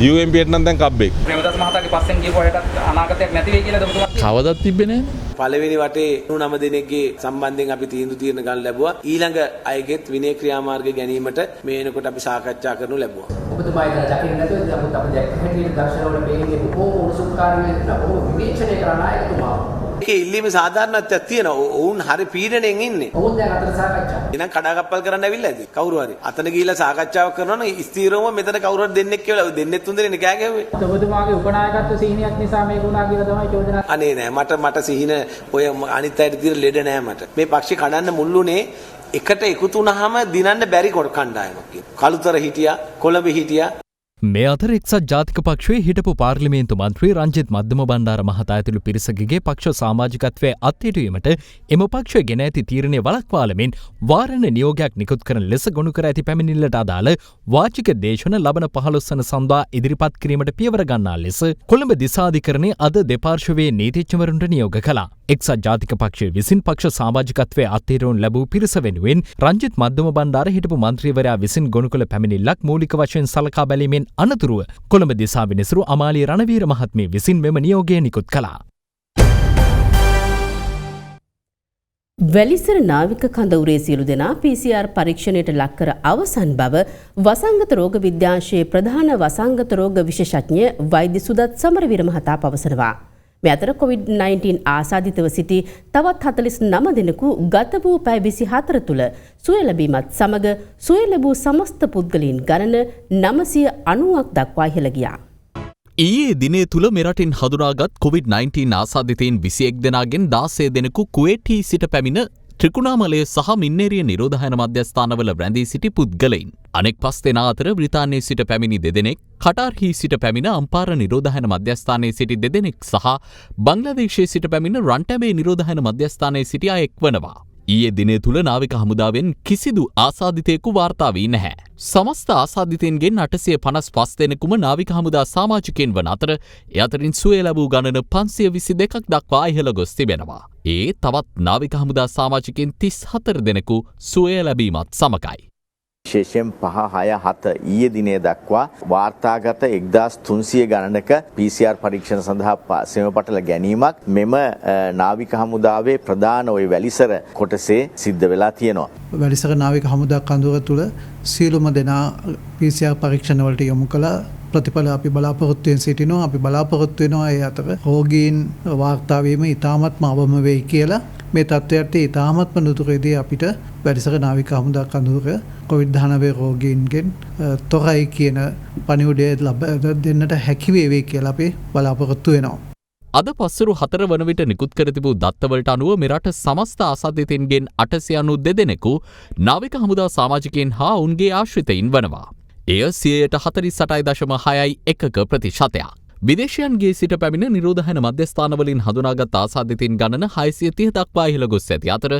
UMP එක නම් දැන් කබ්බෙක්. ප්‍රේමදාස මහතාගේ පස්සෙන් ගියපු අයටත් අනාගතයක් නැති වෙයි කියලාද ඔබතුමා කියන්නේ? කවදත් තිබ්බේ නැහැ. පළවෙනි වටේ 9 දෙනෙක්ගේ සම්බන්ධයෙන් අපි තීන්දුව ගන්න ලැබුවා. ඊළඟ අයගෙත් විනය ක්‍රියාමාර්ග ගැනීමට මේ වෙනකොට අපි සාකච්ඡා කරනු ලැබුවා. ඔබතුමා ඒක දකින්න නැතුව නමුත් අපි දැක්ක හැටියට දර්ශනවල මේකේ බොහෝ උණුසුම්කාරී වෙන්න බොහෝ විවේචනය කරන නායකතුමා. ඒකේ ඉල්ලීමේ සාධාරණත්වයක් තියෙනවා. ඔවුන් හරි පීඩණයෙන් ඉන්නේ. ඔවුන් දැන් අතර සාකච්ඡා. එහෙනම් කඩාකප්පල් කරන්න ඇවිල්ලා ඇති. කවුරු හරි. අතන ගිහිල්ලා සාකච්ඡාවක් කරනවා නම් ස්ථීරවම මෙතන කවුරු හරි දෙන්නෙක් කියලා දෙන්නෙත් තුන් දෙනෙක් කෑ ගැහුවේ. ඔබතුමාගේ උපනායකත්ව සීනියක් නිසා මේක වුණා කියලා තමයි චෝදනා. අනේ නෑ මට සිහින ඔය අනිත් අයට දින ලෙඩ නෑ මට. මේ පක්ෂේ කඩන්න මුල්ුනේ එකට එකතු වුණාම දිනන්න බැරි කණ්ඩායමක් කියන. කළුතර හිටියා, කොළඹ හිටියා. මේ අතර එක්සත් ජාතික පක්ෂයේ හිටපු පාර්ලිමේන්තු මන්ත්‍රී රංජිත් මධ්‍යම බණ්ඩාර මහතා ඇතුළු පිරිසකගේ පක්ෂ සමාජිකත්වයේ අත්හිටුවීමට එම පක්ෂය ගෙන ඇති තීරණය වළක්වාලමින් වාරණ නියෝගයක් නිකුත් කරන ලෙස ගොනු කර ඇති පැමිණිල්ලට අදාළ වාචික දේශන ලබන 15 වන සඳුදා ඉදිරිපත් කිරීමට පියවර ගන්නා ලෙස කොළඹ දිසාධිකරණය අද දෙපාර්ශවයේ නීතිඥවරුන්ට නියෝග කළා. එක්සත් ජාතික පක්ෂය විසින් පක්ෂ සමාජිකත්වයේ අත්හිටුවන ලැබූ පිරිස වෙනුවෙන් රංජිත් මධ්‍යම බණ්ඩාර හිටපු මන්ත්‍රීවරයා විසින් ගොනු කළ පැමිණිල්ලක් මූලික වශයෙන් සලකා බැලීමෙන් අනතුරුව කොළඹ දිසා විනිසුරු අමාලිය රණවීර මහත්මිය විසින් මෙම නියෝගය නිකුත් කළා. වැලිසර නාවික කඳවුරේ සියලු දෙනා PCR පරීක්ෂණයට ලක් කර අවසන් බව වසංගත රෝග විද්‍යාංශයේ ප්‍රධාන වසංගත රෝග විශේෂඥ වෛද්‍ය සුදත් සමරවීර මහතා පවසනවා. මේ අතර COVID-19 ආසාදිතව සිටි තවත් 49 දෙනෙකු ගත වූ පැය 24 තුළ සුවය ලැබීමත් සමග සුවය ලැබූ සමස්ත පුද්ගලයන් ගණන 990ක් දක්වා ඉහළ ගියා. ඊයේ දිනේ තුල මෙරටින් හඳුනාගත් COVID-19 ආසාදිතයින් 21 දෙනාගෙන් 16 දෙනෙකු කුවේට්හි සිට පැමිණ ත්‍රිකුණාමලය සහ මින්නේරිය නිරෝධායන මධ්‍යස්ථානවල රැඳී සිටි පුද්ගලයින්. අනෙක් 5 දෙනා අතර බ්‍රිතාන්‍යයේ සිට පැමිණි 2 දෙනෙක්, කටාර්හි සිට පැමිණ අම්පාර නිරෝධායන මධ්‍යස්ථානයේ සිටි 2 දෙනෙක් සහ බංග්ලාදේශයේ සිට පැමිණ රන්ටැබේ නිරෝධායන මධ්‍යස්ථානයේ සිටි අයෙක් වනවා. ඊයේ දිනේ තුල නාවික හමුදාවෙන් කිසිදු ආසාදිතයෙකු වාර්තා වී නැහැ. සමස්ත ආසාදිතයින්ගෙන් 855 දෙනෙකුම නාවික හමුදා සමාජිකයන් වන අතර ඒ අතරින් සුවය ලැබූ ගණන 522ක් දක්වා ඉහළ ගොස් තිබෙනවා. ඒ තවත් නාවික හමුදා සමාජිකයන් 34 දෙනෙකු සුවය ලැබීමත් සමගයි. විශේෂයෙන් 5, 6, 7 ඊයේ දිනේ දක්වා වාර්තාගත 1300 ගණනක PCR පරීක්ෂණ සඳහා සෙමපටල ගැනීමක් මෙම නාවික හමුදාවේ ප්‍රධාන ওই වැලිසර කොටසේ සිද්ධ වෙලා තියෙනවා. වැලිසර නාවික හමුදා කඳවුර තුල සියලුම දෙනා PCR පරීක්ෂණ වලට යොමු කළ ප්‍රතිඵල අපි බලාපොරොත්තුවෙන් සිටිනවා. අපි බලාපොරොත්තු වෙනවා ඒ අතර රෝගීන් වාර්තා වීම ඉතාමත්ම අවම වෙයි කියලා. මේ තත්ත්වයට ඉතාමත්ම නුදුරේදී අපිට වැඩිසර නාවික හමුදා කඳවුර COVID-19 රෝගීන්ගෙන් තොරයි කියන පණිවුඩය දෙන්නට හැකි වේවි කියලා අපි බලාපොරොත්තු වෙනවා. අද පස්වරු 4 වන විට නිකුත් කර තිබූ දත්තවලට අනුව මෙරට සමස්ත ආසාදිතයින්ගෙන් 892 දෙනෙකු නාවික හමුදා සමාජිකයන් හා උන්ගේ ආශ්‍රිතයින් වනවා. එය 48.6%. විදේශයන්ගේ සිට පැමිණ නිරෝධහන මධ්‍යස්ථානවලින් හඳුනාගත් ආසාදිතයින් ගණන 630 දක්වා ඉහළ ගොස් ඇති අතර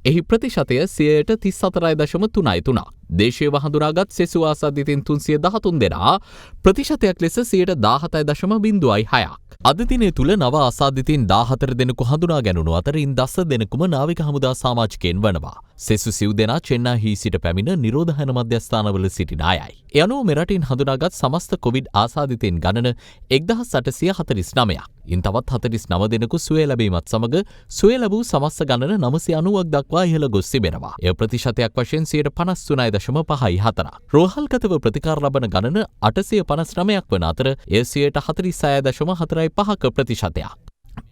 එහි ප්‍රතිශතය 34.3%. දේශීයව හඳුනාගත් සෙසු ආසාදිතයින් 313 දෙනා ප්‍රතිශතයක් ලෙස 17.06%. අද දිනේ තුල නව ආසාදිතයින් 14 දෙනෙකු හඳුනා ගැනුණු අතර ඉන් 10 දෙනෙකුම නාවික හමුදා සමාජිකයන් වනවා. සෙසු සිව් දෙනා චෙන්නයි සිට පැමිණ නිරෝධහන මධ්‍යස්ථානවල සිටින අයයි. ඒ අනුව මෙරටින් හඳුනාගත් සමස්ත කොවිඩ් ආසාදිතයින් ගණන 1849ක්. ඉන් තවත් 49 දෙනෙකු සුවය ලැබීමත් සමග සුවය ලැබූ සමස්ත ගණන 990ක් දක්වා ඉහළ ගොස් තිබෙනවා. එය ප්‍රතිශතයක් වශයෙන් 53.54%. රෝහල්ගතව ප්‍රතිකාර ලබන ගණන 859ක් වන අතර එය 46.45% ප්‍රතිශතයක්.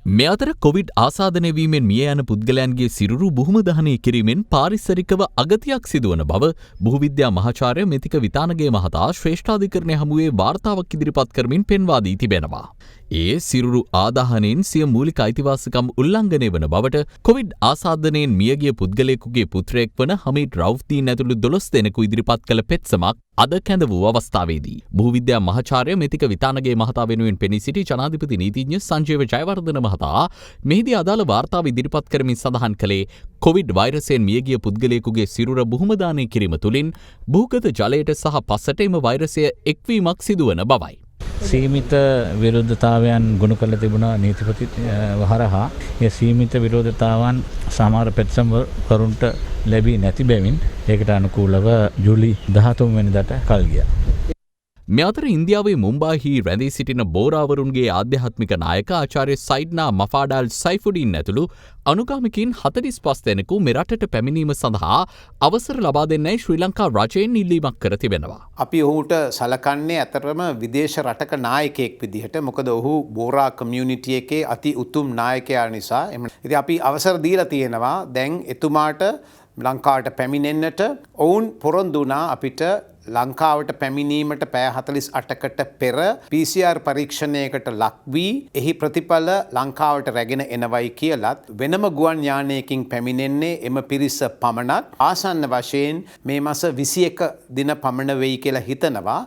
මේ අතර කොවිඩ් ආසාදනය වීමෙන් මිය යන පුද්ගලයන්ගේ සිරුරු බුහුම දහනය කිරීමෙන් පාරිසරිකව අගතියක් සිදුවන බව භූවිද්‍යා මහාචාර්ය මෙතික විතානගේ මහතා ශ්‍රේෂ්ඨාධිකරණය හමුවේ වාර්තාවක් ඉදිරිපත් කරමින් පෙන්වා දී තිබෙනවා. ඒ සිරුරු ආදාහනයෙන් සිය මූලික අයිතිවාසිකම් උල්ලංඝනය වන බවට කොවිඩ් ආසාදනයෙන් මියගිය පුද්ගලයෙකුගේ පුත්‍රයෙක් වන හමීඩ් රවුෆ්දීන් ඇතුළු 12 දෙනෙකු ඉදිරිපත් කළ පෙත්සමක් අද කැඳ වූ අවස්ථාවේදී භූවිද්‍යා මහාචාර්ය මෙතික විතානගේ මහතා වෙනුවෙන් පෙනී සිටි ජනාධිපති නීතිඥ සංජීව ජයවර්ධන මහතා මෙහිදී අදාළ වාර්තාව ඉදිරිපත් කරමින් සඳහන් කළේ කොවිඩ් වෛරසයෙන් මියගිය පුද්ගලයෙකුගේ සිරුර බුහුම දානය කිරීම තුළින් භූගත ජලයට සහ පසට එම වෛරසය එක්වීමක් සිදුවන බවයි. සීමිත විරෝධතාවයන් ගොනු කළ තිබුණ නීතිපති හරහා ඒ සීමිත විරෝධතාවන් සමහර පෙත්සම්කරුන්ට ලැබී නැති බැවින් ඒකට අනුකූලව ජූලි 13 වෙනිදාට කල් ගියා. මේ අතර ඉන්දියාවේ මුම්බායිහි රැඳී සිටින බෝරාවරුන්ගේ ආධ්‍යාත්මික නායක ආචාර්ය සයිඩ්නා මෆාඩාල් සයිෆුඩින් ඇතුළු අනුගාමිකයින් 45 දෙනෙකු මෙරටට පැමිණීම සඳහා අවසර ලබා දෙන්නයි ශ්‍රී ලංකා රජයෙන් ඉල්ලීමක් කර තිබෙනවා. අපි ඔහුට සලකන්නේ ඇතරම විදේශ රටක නායකයෙක් විදිහට. මොකද ඔහු බෝරා කමියුනිටි එකේ අති උතුම් නායකයා නිසා. ඉතින් අපි අවසර දීලා තියෙනවා දැන් එතුමාට ලංකාවට පැමිණෙන්නට. ඔවුන් පොරොන්දු වුණා අපිට ලංකාවට පැමිණීමට පැය 48කට පෙර PCR පරීක්ෂණයකට ලක් වී එහි ප්‍රතිඵල ලංකාවට රැගෙන එනවයි කියලත් වෙනම ගුවන් යානයකින් පැමිණෙන්නේ එම පිරිස පමණක්. ආසන්න වශයෙන් මේ මාස 21 දින පමණ වෙයි කියලා හිතනවා.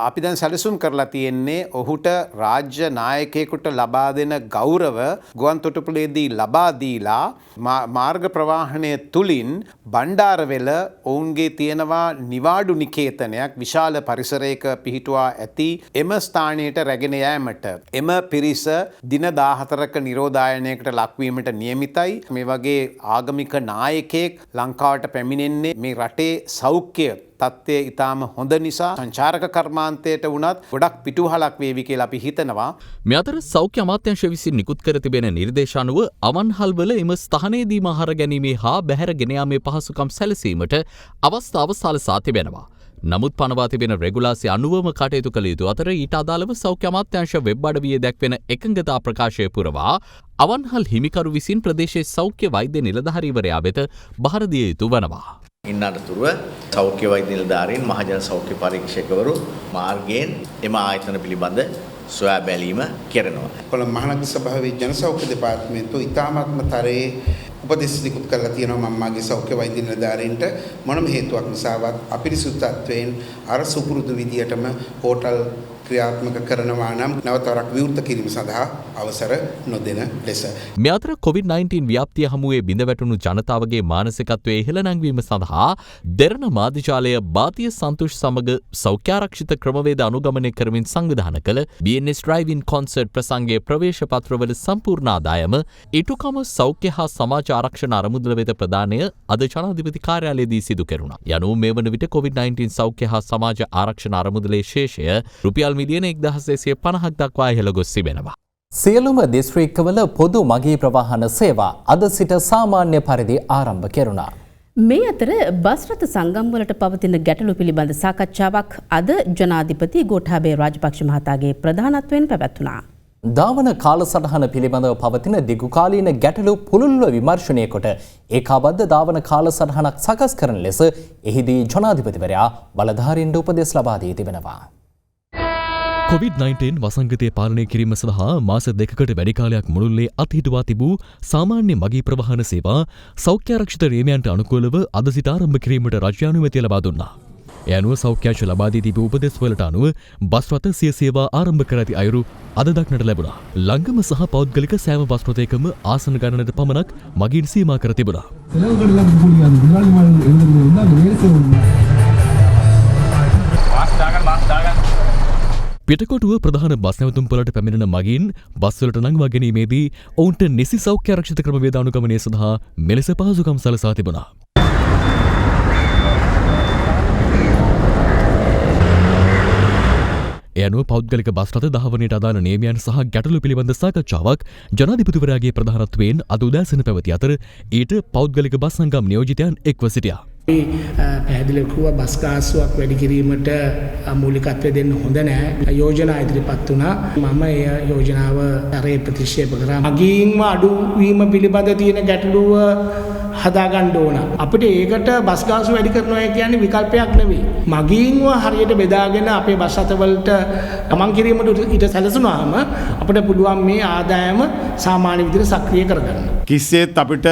අපි දැන් සැලසුම් කරලා තියෙන්නේ ඔහුට රාජ්‍ය නායකයෙකුට ලබා දෙන ගෞරව ගුවන් තොටුපළේදී ලබා දීලා මාර්ග ප්‍රවාහනය තුලින් බණ්ඩාරවෙල ඔවුන්ගේ තියෙනවා නිවාඩු නිකේතන විශාල පරිසරයක පිහිටුවා ඇති එම ස්ථානයට රැගෙන යෑමට එම පිරිස දින 14ක නිරෝධායනයකට ලක්වීමට නියමිතයි. මේ වගේ ආගමික නායකයෙක් ලංකාවට පැමිණෙන්නේ මේ රටේ සෞඛ්‍ය තත්ත්වය ඉතාම හොඳ නිසා සංචාරක කර්මාන්තයට වුණත් ගොඩක් පිටුවහලක් වේවි කියලා අපි හිතනවා. මේ අතර සෞඛ්‍ය අමාත්‍යාංශ විසින් නිකුත් කර තිබෙන නිර්දේශ අනුව අවන්හල්වල එම ස්ථානයේදී ආහාර ගැනීමේ හා බැහැර ගෙන යාමේ පහසුකම් සැලසීමට අවස්ථාව සලසා තිබෙනවා. නමුත් පනවා තිබෙන රෙගුලාසි අනුවම කටයුතු කළ යුතු අතර ඊට අදාළව සෞඛ්‍ය අමාත්‍යාංශ වෙබ් අඩවියේ දැක්වෙන එකඟතා ප්‍රකාශය පුරවා අවන්හල් හිමිකරු විසින් ප්‍රදේශයේ සෞඛ්‍ය වෛද්‍ය නිලධාරීවරයා වෙත බහර දිය යුතු වනවා. ඉන් අනතුරුව සෞඛ්‍ය වෛද්‍ය නිලධාරීන් මහජන සෞඛ්‍ය පරීක්ෂකවරු මාර්ගයෙන් එම ආයතන පිළිබඳ සොයා බැලීම කරනවා. කොළඹ මහනගර සභාවේ ජන සෞඛ්‍ය දෙපාර්තමේන්තුව ඉතාමත්ම තරයේ උපදෙස් නිකුත් කරලා තියෙනවා මම්මාගේ සෞඛ්‍ය වෛද්‍ය නිලධාරීන්ට මොනම හේතුවක් නිසාවත් අපිරිසුදු තත්වයෙන් අර සුපුරුදු විදියටම හෝටල් ක්‍රියාත්මක කරනවා නම් නැවතවරක් විවෘත කිරීම සඳහා අවසර නොදෙන ලෙස. මේ අතර COVID-19 ව්‍යාප්තිය හමුවේ බිඳවැටුණු ජනතාවගේ මානසිකත්වයේ ඉහළ නැංවීම සඳහා දෙරණ මාධ්‍යජාලය බාතිය සන්තුෂ් සමග සෞඛ්‍යාරක්ෂිත ක්‍රමවේද අනුගමනය කරමින් සංවිධාන කළ BNS Drive-in Concert ප්‍රසංගයේ ප්‍රවේශ පත්‍රවල සම්පූර්ණ ආදායම ඉටුකම සෞඛ්‍ය හා සමාජ ආරක්ෂණ අරමුදල වෙත ප්‍රදානය අද ජනාධිපති කාර්යාලයේදී සිදු කෙරුණා. යනුව මේ වන විට COVID-19 සෞඛ්‍ය හා සමාජ ආරක්ෂණ අරමුදලේ ශේෂය රුපියල් මිලියන 1,650ක් දක්වා ඉහළ ගොස් තිබෙනවා. සියලුම දිස්ත්‍රික්කවල පොදු මගී ප්‍රවාහන සේවා අද සිට සාමාන්‍ය පරිදි ආරම්භ කෙරුණා. මේ අතර බස් රථ සංගම් වලට පවතින ගැටලු පිළිබඳ සාකච්ඡාවක් අද ජනාධිපති ගෝඨාභය රාජපක්ෂ මහතාගේ ප්‍රධානත්වයෙන් පැවැත්වුණා. ධාවන කාලසටහන පිළිබඳව පවතින දිගුකාලීන ගැටලු පුළුල්ව විමර්ශනය කොට ඒකාබද්ධ ධාවන කාලසටහනක් සකස් කරන ලෙස එහිදී ජනාධිපතිවරයා බලධාරීන්ට උපදෙස් ලබා දී තිබෙනවා. COVID-19 වසංගතය පාලනය කිරීම සඳහා මාස දෙකකට වැඩි කාලයක් මුළුල්ලේ අත්හිටුවා තිබූ සාමාන්‍ය මගී ප්‍රවාහන සේවා සෞඛ්‍යාරක්ෂිත නියමයන්ට අනුකූලව අද සිට ආරම්භ කිරීමට රජය අනුමැතිය ලබා දුන්නා. ඒ අනුව සෞඛ්‍යාංශ ලබා දී තිබූ උපදෙස්වලට අනුව බස් රථ සිය සේවා ආරම්භ කර ඇති අයුරු අද දක්නට ලැබුණා. ළංගම සහ පෞද්ගලික සෑම බස් රථයකම ආසන ගණනට පමණක් මගීන් සීමා කර තිබුණා. පිටකොටුව ප්‍රධාන බස් නැවතුම්පළට පැමිණෙන මගින් බස්වලට නංවා ගැනීමේදී ඔවුන්ට නිසි සෞඛ්‍යාරක්ෂිත ක්‍රමවේද අනුගමනය සඳහා මෙලෙස පහසුකම් සලසා තිබුණා. ඒ අනුව පෞද්ගලික බස් රථ ධාවනයට අදාළ නියමයන් සහ ගැටලු පිළිබඳ සාකච්ඡාවක් ජනාධිපතිවරයාගේ ප්‍රධානත්වයෙන් අද උදෑසන පැවති අතර ඊට පෞද්ගලික බස් සංගම් නියෝජිතයන් එක්ව සිටියා. පැහැදිලිව කිව්වා බස් ගාස්තුවක් වැඩි කිරීමට මූලිකත්වය දෙන්න හොඳ නැහැ. යෝජනා ඉදිරිපත් වුණා. මම ඒ යෝජනාව අරේ ප්‍රතික්ෂේප කරා. මගීන්ම අඩු වීම පිළිබඳ තියෙන ගැටලුව හදාගන්න ඕන. අපිට ඒකට බස් ගාස්තු වැඩි කරනවා කියන්නේ විකල්පයක් නෙවෙයි. මගීන්ව හරියට බෙදාගෙන අපේ බස් රථවලට ගමන් කිරීමට ඊට සැලසුනාම අපිට පුළුවන් මේ ආදායම සාමාන්‍ය විදිහට සක්‍රිය කරගන්න. කිසිසේත් අපිට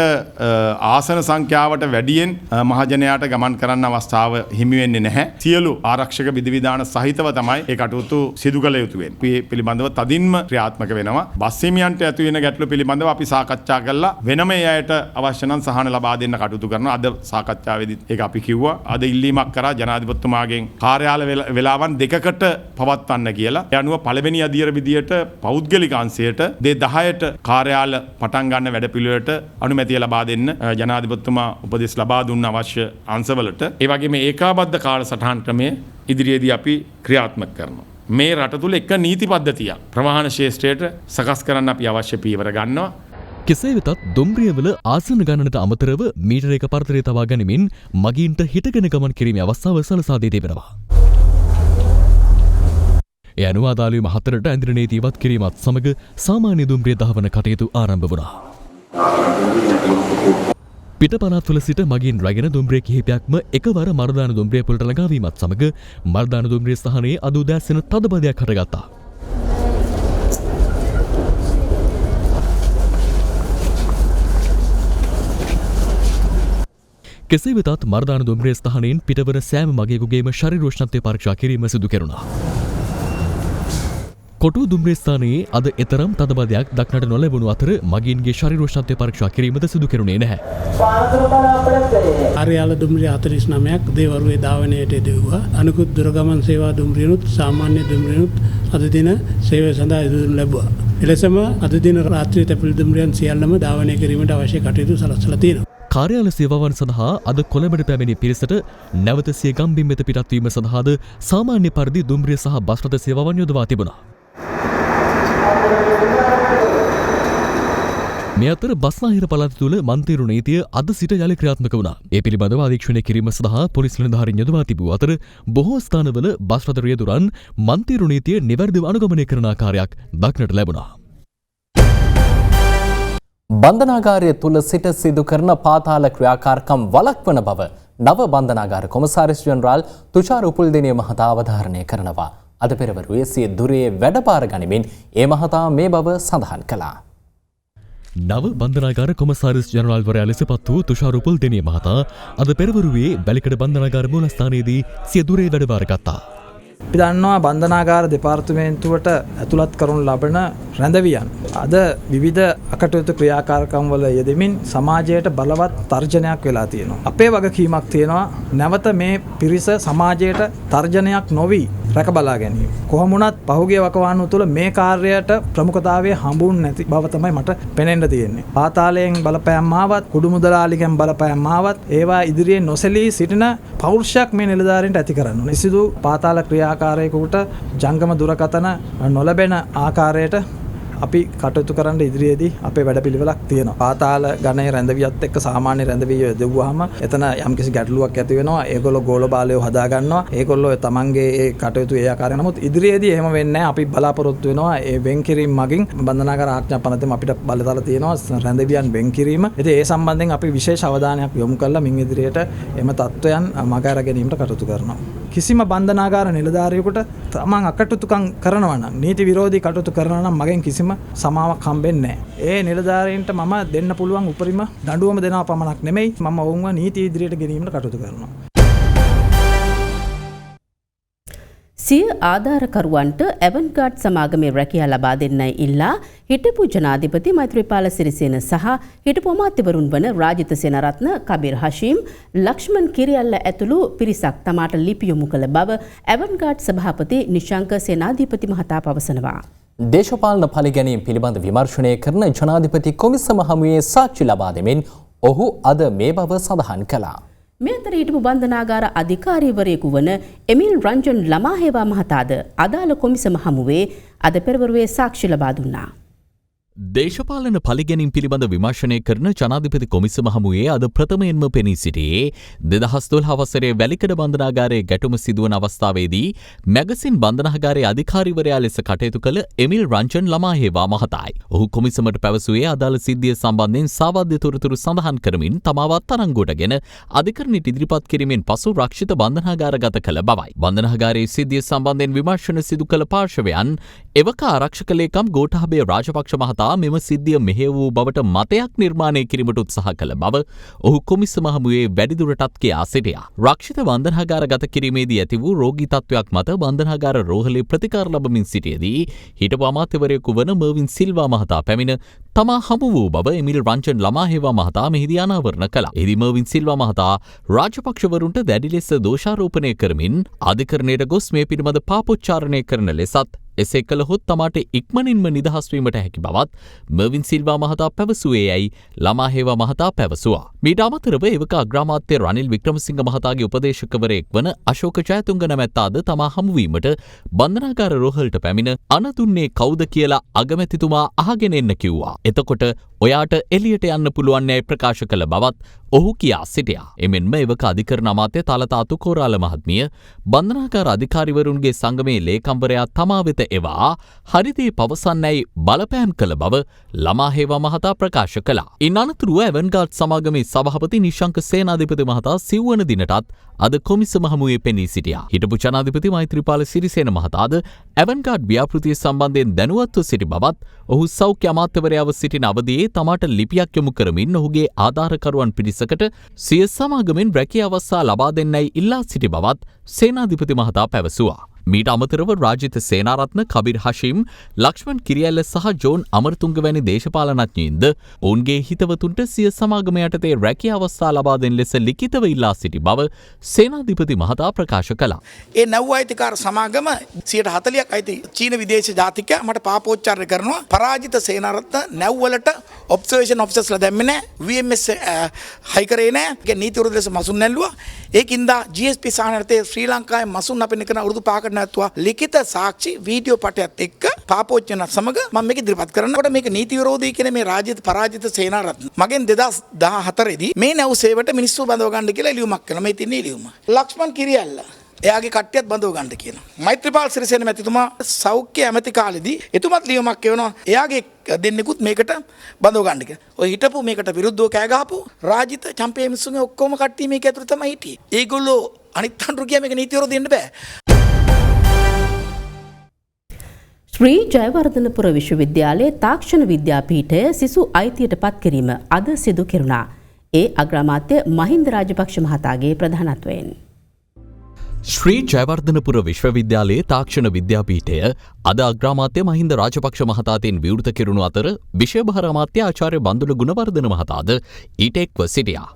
ආසන සංඛ්‍යාවට වැඩියෙන් මහජනයාට ගමන් කරන්න අවස්ථාව හිමි වෙන්නේ නැහැ. සියලු ආරක්ෂක විධිවිධාන සහිතව තමයි ඒ කටයුතු සිදු කළ යුතු වෙන්නේ. අපි පිළිබඳව තදින්ම ක්‍රියාත්මක වෙනවා. බස් හිමියන්ට ඇති වෙන ගැටලු පිළිබඳව අපි සාකච්ඡා කළා. වෙනම ඒ අයට අවශ්‍ය නම් සහන ලබා දෙන්න කටයුතු කරනවා. අද සාකච්ඡාවේදී ඒක අපි කිව්වා. අද ඉල්ලීමක් කරා ජනාධිපතිතුමාගෙන් කාර්යාල වේලාවන් දෙකකට පවත්වන්න කියලා. ඒ අනුව පළවෙනි අදියර විදියට පෞද්ගලික අංශයට 10ට කාර්යාල පටන් ගන්න වැඩපිළිවෙලට අනුමැතිය ලබා දෙන්න ජනාධිපතිතුමා උපදෙස් ලබා දුන්න අවශ්‍ය අංශවලට. ඒ වගේම ඒකාබද්ධ කාලසටහන් ක්‍රමය ඉදිරියේදී අපි ක්‍රියාත්මක කරනවා. මේ රට තුල එක නීති පද්ධතියක් ප්‍රවාහන ශේෂ්ත්‍රයට සකස් කරන්න අපි අවශ්‍ය පීවර ගන්නවා. කෙසේ වෙතත් දුම්රියවල ආසන ගණනට අමතරව මීටර එක පරතරය තවා ගැනීමෙන් මගීන්ට හිටගෙන ගමන් කිරීමේ අවස්ථාව සලසා දී තිබෙනවා. ඒ අනුව අදාළ මහතරට ඇඳින නීති ඉවත් කිරීමත් සමග සාමාන්‍ය දුම්රිය දහවන කටයුතු ආරම්භ වුණා. පිට පළාත්වල සිට මගින් රැගෙන දුම්රිය කිහිපයක්ම එකවර මර්දාන දුම්රිය පොළට ළඟාවීමත් සමග මර්දාන දුම්රිය ස්ථානයේ අද උදෑසන තදබදයක් හටගත්තා. කෙසේ වෙතත් මර්දාන දුම්රිය ස්ථානයෙන් පිටවන සෑම මගේකුගේම ශරීර උෂ්ණත්වය පරීක්ෂා කිරීම සිදු කෙරුණා. කොටුව දුම්රිය ස්ථානයේ අද එතරම් තදබදයක් දක්නට නොලැබුණු අතර මගීන්ගේ ශරීර උෂ්ණත්වය පරීක්ෂා කිරීමද සිදු කෙරුණේ නැහැ. ආර්යාල දුම්රිය 49ක් දේවරුවේ ධාවනයට යෙදුවා. අනිකුත් දුරගමන් සේවා දුම්රියනුත් සාමාන්‍ය දුම්රියනුත් අද දින සේවය සඳහා යෙදවනු ලැබුවා. එලෙසම අද දින රාත්‍රී තැපිලි දුම්රියන් සියල්ලම ධාවනය කිරීමට අවශ්‍ය කටයුතු සලසලා තියෙනවා. කාර්යාල සේවාවන් සඳහා අද කොළඹට පැමිණි පිරිසට නැවත සිය ගම්බිම් වෙත පිටත්වීම සඳහාද සාමාන්‍ය පරිදි දුම්රිය සහ බස් රථ සේවාවන් යොදවා තිබුණා. මේ අතර බස්නාහිර පළාත තුළ මන්තිරු නීතිය අද සිට යළි ක්‍රියාත්මක වුණා. ඒ පිළිබඳව අධීක්ෂණය කිරීම සඳහා පොලිස් නිලධාරීන් යොදවා තිබූ අතර බොහෝ ස්ථානවල බස් රථ රියදුරන් මන්තිරු නීතිය නිවැරදිව අනුගමනය කරන ආකාරයක් දක්නට ලැබුණා. බන්ධනාගාරය තුළ සිට සිදු කරන පාතාල ක්‍රියාකාරකම් වළක්වන බව නව බන්ධනාගාර කොමසාරිස් ජෙනරාල් තුෂාර උපුල්දිනිය මහතා අවධාරණය කරනවා. අද පෙරවරුවේ සිය දුරේ වැඩපාර ගනිමින් ඒ මහතා මේ බව සඳහන් කළා. නව බන්ධනාගාර කොමසාරිස් ජෙනරාල්වරයා ලෙස පත් වූ තුෂාර උපුල්දිනිය මහතා අද පෙරවරුවේ වැලිකඩ බන්ධනාගාර මූලස්ථානයේදී සිය දුරේ වැඩපාර ගත්තා. අපි දන්නවා බන්ධනාගාර දෙපාර්තමේන්තුවට ඇතුළත් කරනු ලබන රැඳවියන් අද විවිධ අකටයුතු ක්‍රියාකාරකම් වල යෙදෙමින් සමාජයට බලවත් තර්ජනයක් වෙලා තියෙනවා. අපේ වගකීමක් තියෙනවා නැවත මේ පිරිස සමාජයට තර්ජනයක් නොවි රැක බලා ගැනීම. කොහොම වුණත් පහුගිය වකවානුව තුළ මේ කාර්යයට ප්‍රමුඛතාවය හම්බුන්නේ නැති බව තමයි මට පෙනෙන්න තියෙන්නේ. පාතාලයෙන් බලපෑම් ආවත්, කුඩු මුදලාලිගෙන් බලපෑම් ආවත් ඒවා ඉදිරියේ නොසැලී සිටින පෞරුෂයක් මේ නිලධාරීන්ට ඇති කරන්න ඕනේ. සිදු පාතාල ක්‍රියාකාරයෙකුට ජංගම දුරකථන නොලැබෙන ආකාරයට අපි කටයුතු කරන්න ඉදිරියේදී අපේ වැඩපිළිවෙලක් තියෙනවා. පාතාල ගණයේ රැඳවියත් එක්ක සාමාන්‍ය රැඳවිය යොදවුවාම එතන යම්කිසි ගැටලුවක් ඇති වෙනවා. ඒගොල්ලෝ ගෝල බාලයෝ හදා ගන්නවා. ඒගොල්ලෝ තමන්ගේ ඒ කටයුතු ඒ ආකාරයෙන් නමුත් ඉදිරියේදී එහෙම වෙන්නේ නැහැ. අපි බලාපොරොත්තු වෙනවා ඒ වෙන්කිරීම මගින් බන්ධනාගාර ආඥා පනතෙම අපිට බලතල තියෙනවා රැඳවියන් වෙන්කිරීම. ඉතින් ඒ සම්බන්ධයෙන් අපි විශේෂ අවධානයක් යොමු කරලා මින් ඉදිරියට එම තත්ත්වයන් මගහැර ගැනීමට කටයුතු කරනවා. කිසිම බන්ධනාගාර නිලධාරියෙකුට තමන් අකටයුතුකම් කරනවා නම් නීති විරෝධී කටයුතු කරනවා නම් මගෙන් කිසිම සමාවක් හම්බෙන්නේ නැහැ. ඒ නිලධාරීන්ට මම දෙන්න පුළුවන් උපරිම දඬුවම දෙනවා පමණක් නෙමෙයි මම ඔවුන්ව නීති ඉදිරියට ගෙනීමට කටයුතු කරනවා. සිය ආධාරකරුවන්ට ඇවන්ගාඩ් සමාගමේ රැකියා ලබා දෙන්නයි ඉල්ලා හිටපු ජනාධිපති මෛත්‍රීපාල සිරිසේන සහ හිටපු අමාත්‍යවරුන් වන රාජිත සේනාරත්න, කබීර් හෂීම්, ලක්ෂ්මන් කිරියල්ල ඇතුළු පිරිසක් තමාට ලිපි යොමු කළ බව ඇවන්ගාඩ් සභාපති නිශංක සේනාධිපති මහතා පවසනවා. දේශපාලන පරිගැනීම් පිළිබඳ විමර්ශනය කරන ජනාධිපති කොමිසම හමුවේ සාක්ෂි ලබා දෙමින් ඔහු අද මේ බව සඳහන් කළා. මේ අතර හිටපු බන්ධනාගාර අධිකාරීවරයෙකු වන එමිල් රංජන් ළමාහේවා මහතාද අදාළ කොමිසම හමුවේ අද පෙරවරුවේ සාක්ෂි ලබා දුන්නා. දේශපාලන පලිගැනින් පිළිබඳ විමර්ශනය කරන ජනාධිපති කොමිසම හමුවේ අද ප්‍රථමයෙන්ම පෙනී සිටියේ 2012 වසරේ වැලිකඩ බන්ධනාගාරයේ ගැටුම සිදුවන අවස්ථාවේදී මැගසින් බන්ධනාගාරයේ අධිකාරීවරයා ලෙස කටයුතු කළ එමිල් රංජන් ළමාහේවා මහතායි. ඔහු කොමිසමට පැවසුවේ අදාළ සිද්ධිය සම්බන්ධයෙන් සාවද්‍ය තොරතුරු සඳහන් කරමින් තමාව අත්අඩංගුවටගෙන අධිකරණයට ඉදිරිපත් කිරීමෙන් පසු රක්ෂිත බන්ධනාගාරගත කළ බවයි. බන්ධනාගාරයේ සිද්ධිය සම්බන්ධයෙන් විමර්ශන සිදු කළ පාර්ශවයන් එවක ආරක්ෂක ලේකම් ගෝඨාභය රාජපක්ෂ මහතා මෙම සිද්ධිය මෙහෙය වූ බවට මතයක් නිර්මාණය කිරීමට උත්සාහ කළ බව ඔහු කොමිසම හමුවේ වැඩිදුරටත් කියා සිටියා. රක්ෂිත බන්ධනාගාර ගත කිරීමේදී ඇති වූ රෝගී තත්ත්වයක් මත බන්ධනාගාර රෝහලේ ප්‍රතිකාර ලබමින් සිටියේදී හිටපු අමාත්‍යවරයෙකු වන මර්වින් සිල්වා මහතා පැමිණ තමා හමු වූ බව එමිල් රංජන් ළමාහේවා මහතා මෙහිදී අනාවරණ කළා. එහිදී මර්වින් සිල්වා මහතා රාජපක්ෂවරුන්ට දැඩි ලෙස දෝෂාරෝපණය කරමින් අධිකරණයට ගොස් මේ පිළිබඳ පාපොච්චාරණය කරන ලෙසත් එසේ කළහොත් තමාට ඉක්මනින්ම නිදහස් වීමට හැකි බවත් මර්වින් සිල්වා මහතා පැවසුවේ යයි ළමාහේවා මහතා පැවසුවා. මීට අමතරව එවක අග්‍රාමාත්‍ය රනිල් වික්‍රමසිංහ මහතාගේ උපදේශකවරයෙක් වන අශෝක ජයතුංග නැමැත්තාද තමා හමුවීමට බන්ධනාගාර රෝහලට පැමිණ අනදුන්නේ කවුද කියලා අගමැතිතුමා අහගෙන එන්න කිව්වා. එතකොට ඔයාට එළියට යන්න පුළුවන් යයි ප්‍රකාශ කළ බවත් ඔහු කියා සිටියා. එමෙන්ම එවක අධිකරණ අමාත්‍ය තලතාතු කෝරාල මහත්මිය බන්ධනාගාර අධිකාරිවරුන්ගේ සංගමේ ලේකම්වරයා තමා වෙත එවා හරිදේ පවසන්නයි බලපෑම් කළ බව ළමාහේවා මහතා ප්‍රකාශ කළා. ඉන් අනතුරුව ඇවන්ගාඩ් සමාගමේ සභාපති නිශංක සේනාධිපති මහතා සිව්වන දිනටත් අද කොමිසම හමුවේ පෙනී සිටියා. හිටපු ජනාධිපති මෛත්‍රීපාල සිරිසේන මහතාද ඇවන්ගාඩ් ව්‍යාපෘතිය සම්බන්ධයෙන් දැනුවත්ව සිටි බවත් ඔහු සෞඛ්‍ය අමාත්‍යවරයාව සිටින අවදියේ තමාට ලිපියක් යොමු කරමින් ඔහුගේ ආධාරකරුවන් පිරිසකට සිය සමාගමෙන් රැකියා අවස්ථා ලබා දෙන්නයි ඉල්ලා සිටි බවත් සේනාධිපති මහතා පැවසුවා. මීට අමතරව රාජිත සේනාරත්න, කබීර් හෂීම්, ලක්ෂ්මන් කිරියල්ල සහ ජෝන් අමරතුංග වැනි දේශපාලනඥයින්ද ඔවුන්ගේ හිතවතුන්ට සිය සමාගම යටතේ රැකියා අවස්ථා ලබා දෙන ලෙස ලිඛිතව ඉල්ලා සිටි බව සේනාධිපති මහතා ප්‍රකාශ කළා. ඒ නැව් අයිතිකාර සමාගම 140ක් අයිති චීන විදේශ ජාතිකයා මට පාපෝච්චාරණය කරනවා. පරාජිත සේනාරත්න නැව් වලට ඔබ්සර්වේෂන් ඔෆිසර්ස්ලා දැම්මේ නැහැ. VMS හයි කරේ නැහැ. ඒ නීති විරුද්ධ ලෙස මසුන් නැල්ලුවා. ඒකින්ද GSP සාහනර්ථයේ ශ්‍රී ලංකාවේ මසුන් අපින් කරන අවුරුදු 5කට නැතුවා ලිඛිත සාක්ෂි වීඩියෝ පටයත් එක්ක පාපෝච්චන සමග මම මේක ඉදිරිපත් කරනකොට මේක නීති විරෝධී කියන මේ රාජ්‍ය පරාජිත සේනාරත්න මගෙන් 2014 දී මේ නැව් සේවයට මිනිස්සු බඳව ගන්න කියලා ඉලියුමක් කළා. මේ තින්නේ ඉලියුම. ලක්ෂ්මන් කිරියල්ල එයාගේ කට්ටියත් බඳව ගන්න කියලා. මෛත්‍රීපාල සිරිසේන මැතිතුමා සෞඛ්‍ය ඇමති කාලෙදී එතුමත් ලියුමක් කියනවා එයාගේ දෙන්නෙකුත් මේකට බඳව ගන්න කියලා. ඔය හිටපු මේකට විරුද්ධව කෑ ගහපු රාජිත චම්පේ මිනිස්සුගේ ඔක්කොම කට්ටිය මේක ඇතුළේ තමයි හිටියේ. ඒගොල්ලෝ අනිත් අඳුර ගියා මේක නීති විරෝධී වෙන්න බෑ. ශ්‍රී ජයවර්ධනපුර විශ්වවිද්‍යාලයේ තාක්ෂණ විද්‍යාපීඨය සිසු අයිතියට පත් කිරීම අද සිදු කෙරුණා. ඒ අග්‍රාමාත්‍ය මහින්ද රාජපක්ෂ මහතාගේ ප්‍රධානත්වයෙන්. ශ්‍රී ජයවර්ධනපුර විශ්වවිද්‍යාලයේ තාක්ෂණ විද්‍යාපීඨය අද අග්‍රාමාත්‍ය මහින්ද රාජපක්ෂ මහතාටින් විවෘත කෙරුණු අතර විෂයභාර අමාත්‍ය ආචාර්ය බන්දුල ගුණවර්ධන මහතාද ඊට එක්ව සිටියා.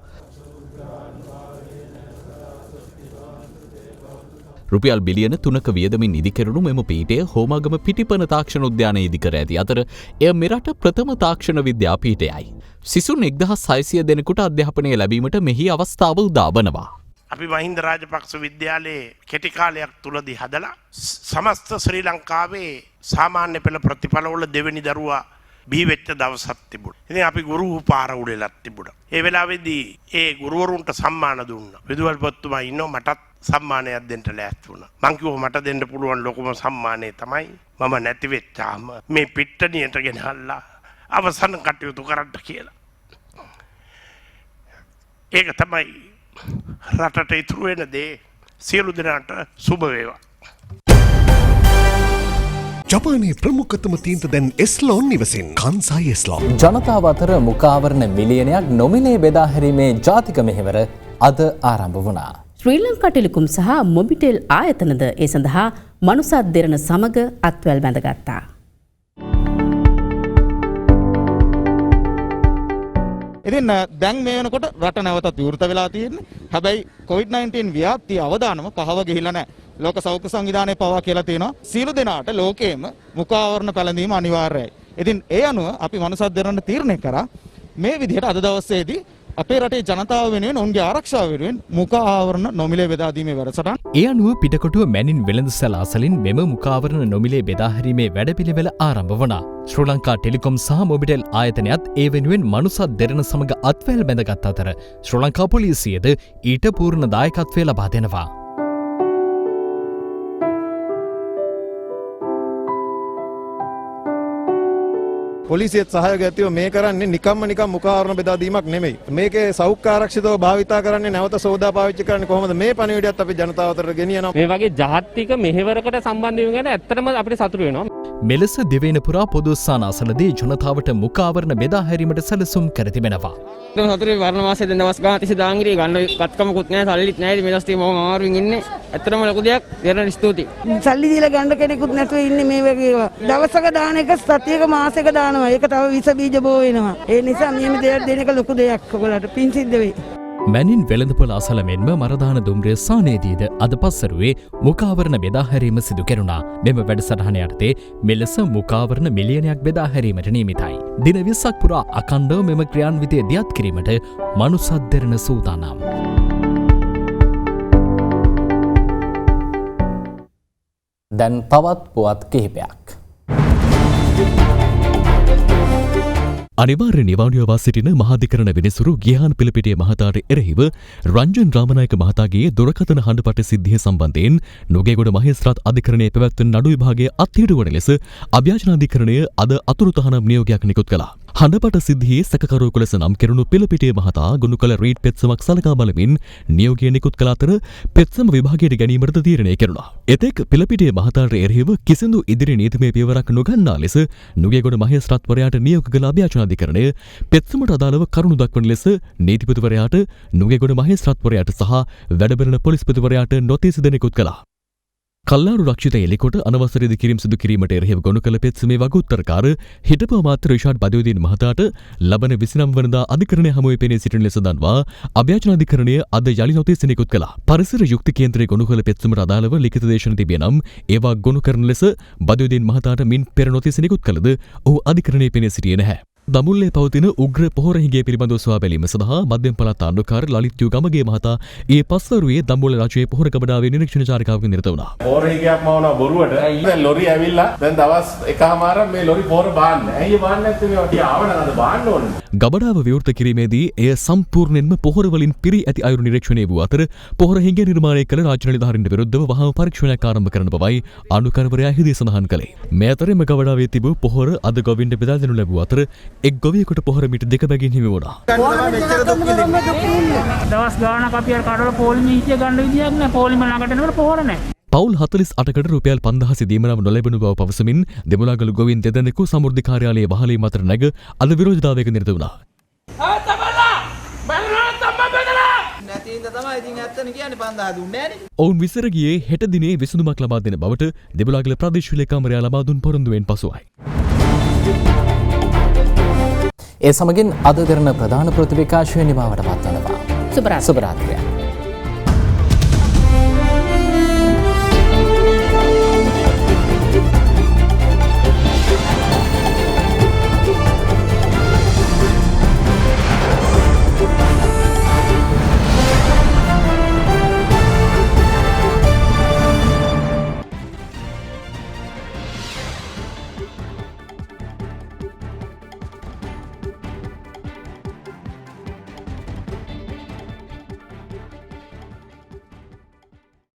රුපියල් බිලියන 3ක වියදමින් ඉදිකෙරුණු මෙම පීඨය හෝමාගම පිටිපන තාක්ෂණ උද්‍යානයේ ඉදිකර ඇති අතර එය මෙරට ප්‍රථම තාක්ෂණ විද්‍යාපීඨයයි. සිසුන් 1600 දෙනෙකුට අධ්‍යාපනය ලැබීමට මෙහි අවස්ථාව උදා වනවා. අපි මහින්ද රාජපක්ෂ විද්‍යාලයේ කෙටි කාලයක් තුලදී හදලා සමස්ත ශ්‍රී ලංකාවේ සාමාන්‍ය පෙළ ප්‍රතිඵලවල දෙවෙනි දරුවා බිහි වෙච්ච දවසක් තිබුණා. ඉතින් අපි ගුරු උපාර උඩේලක් තිබුණා. ඒ වෙලාවේදී ඒ ගුරුවරුන්ට සම්මාන දුන්නා. විදුහල්පතිතුමා ඉන්නව මටත් සම්මානයක් දෙන්න ලෑස්ති වුණා. මං කිව්වා මට දෙන්න පුළුවන් ලොකුම සම්මානය තමයි මම නැති වෙච්චාම මේ පිට්ටනියට ගෙනහල්ලා අවසන් කටයුතු කරන්න කියලා. ඒක තමයි රටට ඉතුරු වෙන දේ. සියලු දෙනාට සුබ වේවා. ජපානයේ ප්‍රමුඛතම තීන්ත දැන් එස්ලෝන් නිවසින් කන්සයි එස්ලෝන්. ජනතාව අතර මුඛාවරණ මිලියනයක් නොමිලේ බෙදා හැරීමේ ජාතික මෙහෙවර අද ආරම්භ වුණා. ශ්‍රී ලංකා ටෙලිකොම් සහ මොබිටෙල් ආයතනද ඒ සඳහා මනුසත් දෙරණ සමග අත්වැල් බැඳගත්තා. ඉතින් දැන් මේ වෙනකොට රට නැවතත් විවෘත වෙලා තියෙන්නේ. හැබැයි COVID-19 ව්‍යාප්තිය අවදානම පහව ගිහිලා නැහැ. ලෝක සෞඛ්‍ය සංවිධානය පවා කියලා තියෙනවා සියලු දෙනාට ලෝකයේම මුඛාවරණ පැළඳීම අනිවාර්යයි. ඉතින් ඒ අනුව අපි මනුසත් දෙරණ තීරණය කරා මේ විදිහට අද දවසේදී අපේ රටේ ජනතාව වෙනුවෙන් ඔවුන්ගේ ආරක්ෂාව වෙනුවෙන් මුඛාවරණ නොමිලේ බෙදා දීමේ වැඩසටහන. ඒ අනුව පිටකොටුව මැනින් වෙළඳසැල අසලින් මෙම මුඛාවරණ නොමිලේ බෙදා හැරීමේ වැඩපිළිවෙල ආරම්භ වුණා. ශ්‍රී ලංකා ටෙලිකොම් සහ මොබිටෙල් ආයතනයත් ඒ වෙනුවෙන් මනුසත් දෙරණ සමග අත්වැල් බැඳගත් අතර ශ්‍රී ලංකා පොලිසියද ඊට පූර්ණ දායකත්වය ලබා දෙනවා. පොලිසියත් සහයෝගය ඇතිව මේ කරන්නේ නිකම්ම මුඛාවරණ බෙදා දීමක් නෙමෙයි. මේකේ සෞඛ්‍ය ආරක්ෂිතව භාවිතා කරන්නේ නැවත සෝදා පාවිච්චි කරන්නේ කොහොමද මේ පණිවිඩයත් අපි ජනතාව අතරට ගෙනියනවා. මේ වගේ ජාතික මෙහෙවරකට සම්බන්ධ වීම ගැන ඇත්තටම අපිට සතුටු වෙනවා. මෙලෙස දෙවයින පුරා පොදු ස්ථාන අසලදී ජනතාවට මුඛාවරණ බෙදා හැරීමට සැලසුම් කර තිබෙනවා. මම සතුටුයි වර්ණ මාසයේ දැන් දවස් ගාන තිස්සේ දාංගිරිය ගන්න කත්කමකුත් නැහැ සල්ලිත් නැහැ. ඉතින් මේ දවස් ටික මම අමාරුවෙන් ඉන්නේ. ඇත්තටම ලොකු දෙයක්. දෙරණ ස්තුතියි. සල්ලි දීලා ගන්න කෙනෙකුත් නැතුව ඉන්නේ මේ වගේ ඒවා. දවසක දාන එක සතියක මාසෙක දානවා. ඒක තව විස බීජ බෝ වෙනවා. ඒ නිසා මෙහෙම දෙයක් දෙන එක ලොකු දෙයක් ඔයගොල්ලන්ට පිං සිද්ධ වෙයි. මැනින් වෙළඳපොළ අසල මෙන්ම මරදාන දුම්රිය සානේදීද අද පස්සරුවේ මුඛාවරණ බෙදා හැරීම සිදු කෙරුණා. මෙම වැඩසටහන යටතේ මෙලෙස මුඛාවරණ මිලියනයක් බෙදා හැරීමට නියමිතයි. දින 20ක් පුරා අඛණ්ඩව මෙම ක්‍රියාන්විතය දියත් කිරීමට මනුසත් දෙරණ සූදානම්. දැන් තවත් පුවත් කිහිපයක්. අනිවාර්ය නිවාඩුවවා සිටින මහාධිකරණ විනිසුරු ගියහන් පිළිපිටිය මහතාට එරෙහිව රංජන් රාමනායක මහතාගේ දුරකථන හඬපට සිද්ධිය සම්බන්ධයෙන් නුගේගොඩ මහේස්ත්‍රාත් අධිකරණයේ පැවැත්වෙන නඩු විභාගයේ අත්හිටුවන ලෙස අභ්‍යාචන අධිකරණය අද අතුරු තහනම් නියෝගයක් නිකුත් කළා. හඬපට සිද්ධියේ සැකකරුවෙකු ලෙස නම් කෙරුණු පිළිපිටිය මහතා ගොනු කළ රීඩ් පෙත්සමක් සලකා බලමින් නියෝගය නිකුත් කළ අතර පෙත්සම විභාගයට ගැනීමට තීරණය කෙරුණා. එතෙක් පිළිපිටිය මහතාට එරෙහිව කිසිදු ඉදිරි නීතිමය පියවරක් නොගන්නා ලෙස නුගේගොඩ මහේස්ත්‍රාත්වරයාට නියෝග කළ අභ්‍යාචන අධිකරණය පෙත්සමට අදාළව කරුණු දක්වන ලෙස නීතිපතිවරයාට නුගේගොඩ මහේස්ත්‍රාත්වරයාට සහ වැඩබලන පොලිස්පතිවරයාට නොතීස් දෙනෙකුත් කළා. කල්ලාරු රක්ෂිත එලිකොට අනවසර ඉදිකිරීම් සිදු කිරීමට එරෙහිව ගොනු කළ පෙත්සමේ වගඋත්තරකාර හිටපු අමාත්‍ය රිෂාඩ් බදියුදීන් මහතාට ලබන 29 වනදා අධිකරණය හමුවේ පෙනී සිටින ලෙස දන්වා අභ්‍යාචන අධිකරණය අද යලි නොතීස් නිකුත් කළා. පරිසර යුක්ති කේන්ද්‍රයේ ගොනු කළ පෙත්සමට අදාළව ලිඛිත දේශන තිබිය නම් ඒවා ගොනු කරන ලෙස බදියුදීන් මහතාට මින් පෙර නොතීස් නිකුත් කළද ඔහු අධිකරණයේ පෙනී සිටියේ නැහැ. දමුල්ලේ පවතින උග්‍ර පොහොර හිඟය පිළිබඳව සොයා බැලීම සඳහා මධ්‍යම පළාත් ආණ්ඩුකාර ලලිත් යුගමගේ මහතා ඊයේ පස්වරුවේ දම්බුල්ල රජයේ පොහොර ගබඩාවේ නිරීක්ෂණ චාරිකාවක නිරත වුණා. පොහොර හිඟයක් මවනවා බොරුවට. දැන් ලොරි ඇවිල්ලා දැන් දවස් එකමාරක් මේ ලොරි පොහොර බාන්නේ. ඇයි බාන්නේ නැත්තේ මේවා ටික ආවනම් අද බාන්න ඕනේ. ගබඩාව විවෘත කිරීමේදී එය සම්පූර්ණයෙන්ම පොහොර වලින් පිරී ඇති අයුරු නිරීක්ෂණය වූ අතර පොහොර හිඟය නිර්මාණය කළ රාජ්‍ය නිලධාරීන්ට විරුද්ධව වහාම පරීක්ෂණයක් ආරම්භ කරන බවයි ආණ්ඩුකාරවරයා හිදී සඳහන් කළේ. මේ අතරින්ම ගබඩාවේ තිබූ පොහොර අද ගොවීන්ට බෙදා දෙනු ලැබුව අතර එක් ගොවියෙකුට පොහොර මිට දෙක බැගින් හිමි වුණා. දවස් ගානක් අපි අර කඩවල පොලිමේ හිටිය ගන්න විදියක් නැහැ. පොලිම ළඟට එනකොට පොහොර නැහැ. පවුල් 48කට රුපියල් 5000 දීමනාව නොලැබෙනු බව පවසමින් දෙමුලාගල ගොවීන් දෙදෙනෙකු සමෘද්ධි කාර්යාලයේ වහලීම අතර නැග අද විරෝධතාවයක නිරත වුණා. ඔවුන් විසර ගියේ හෙට දිනේ විසඳුමක් ලබා දෙන බවට දෙමුලාගල ප්‍රාදේශීය ලේකම්වරයා ලබා දුන් පොරොන්දුවෙන් පසුවයි. ඒ සමගින් අද දෙරණ ප්‍රධාන ප්‍රතිවිකාශය නිමාවට පත්වනවා. සුබ රාත්‍රියක්.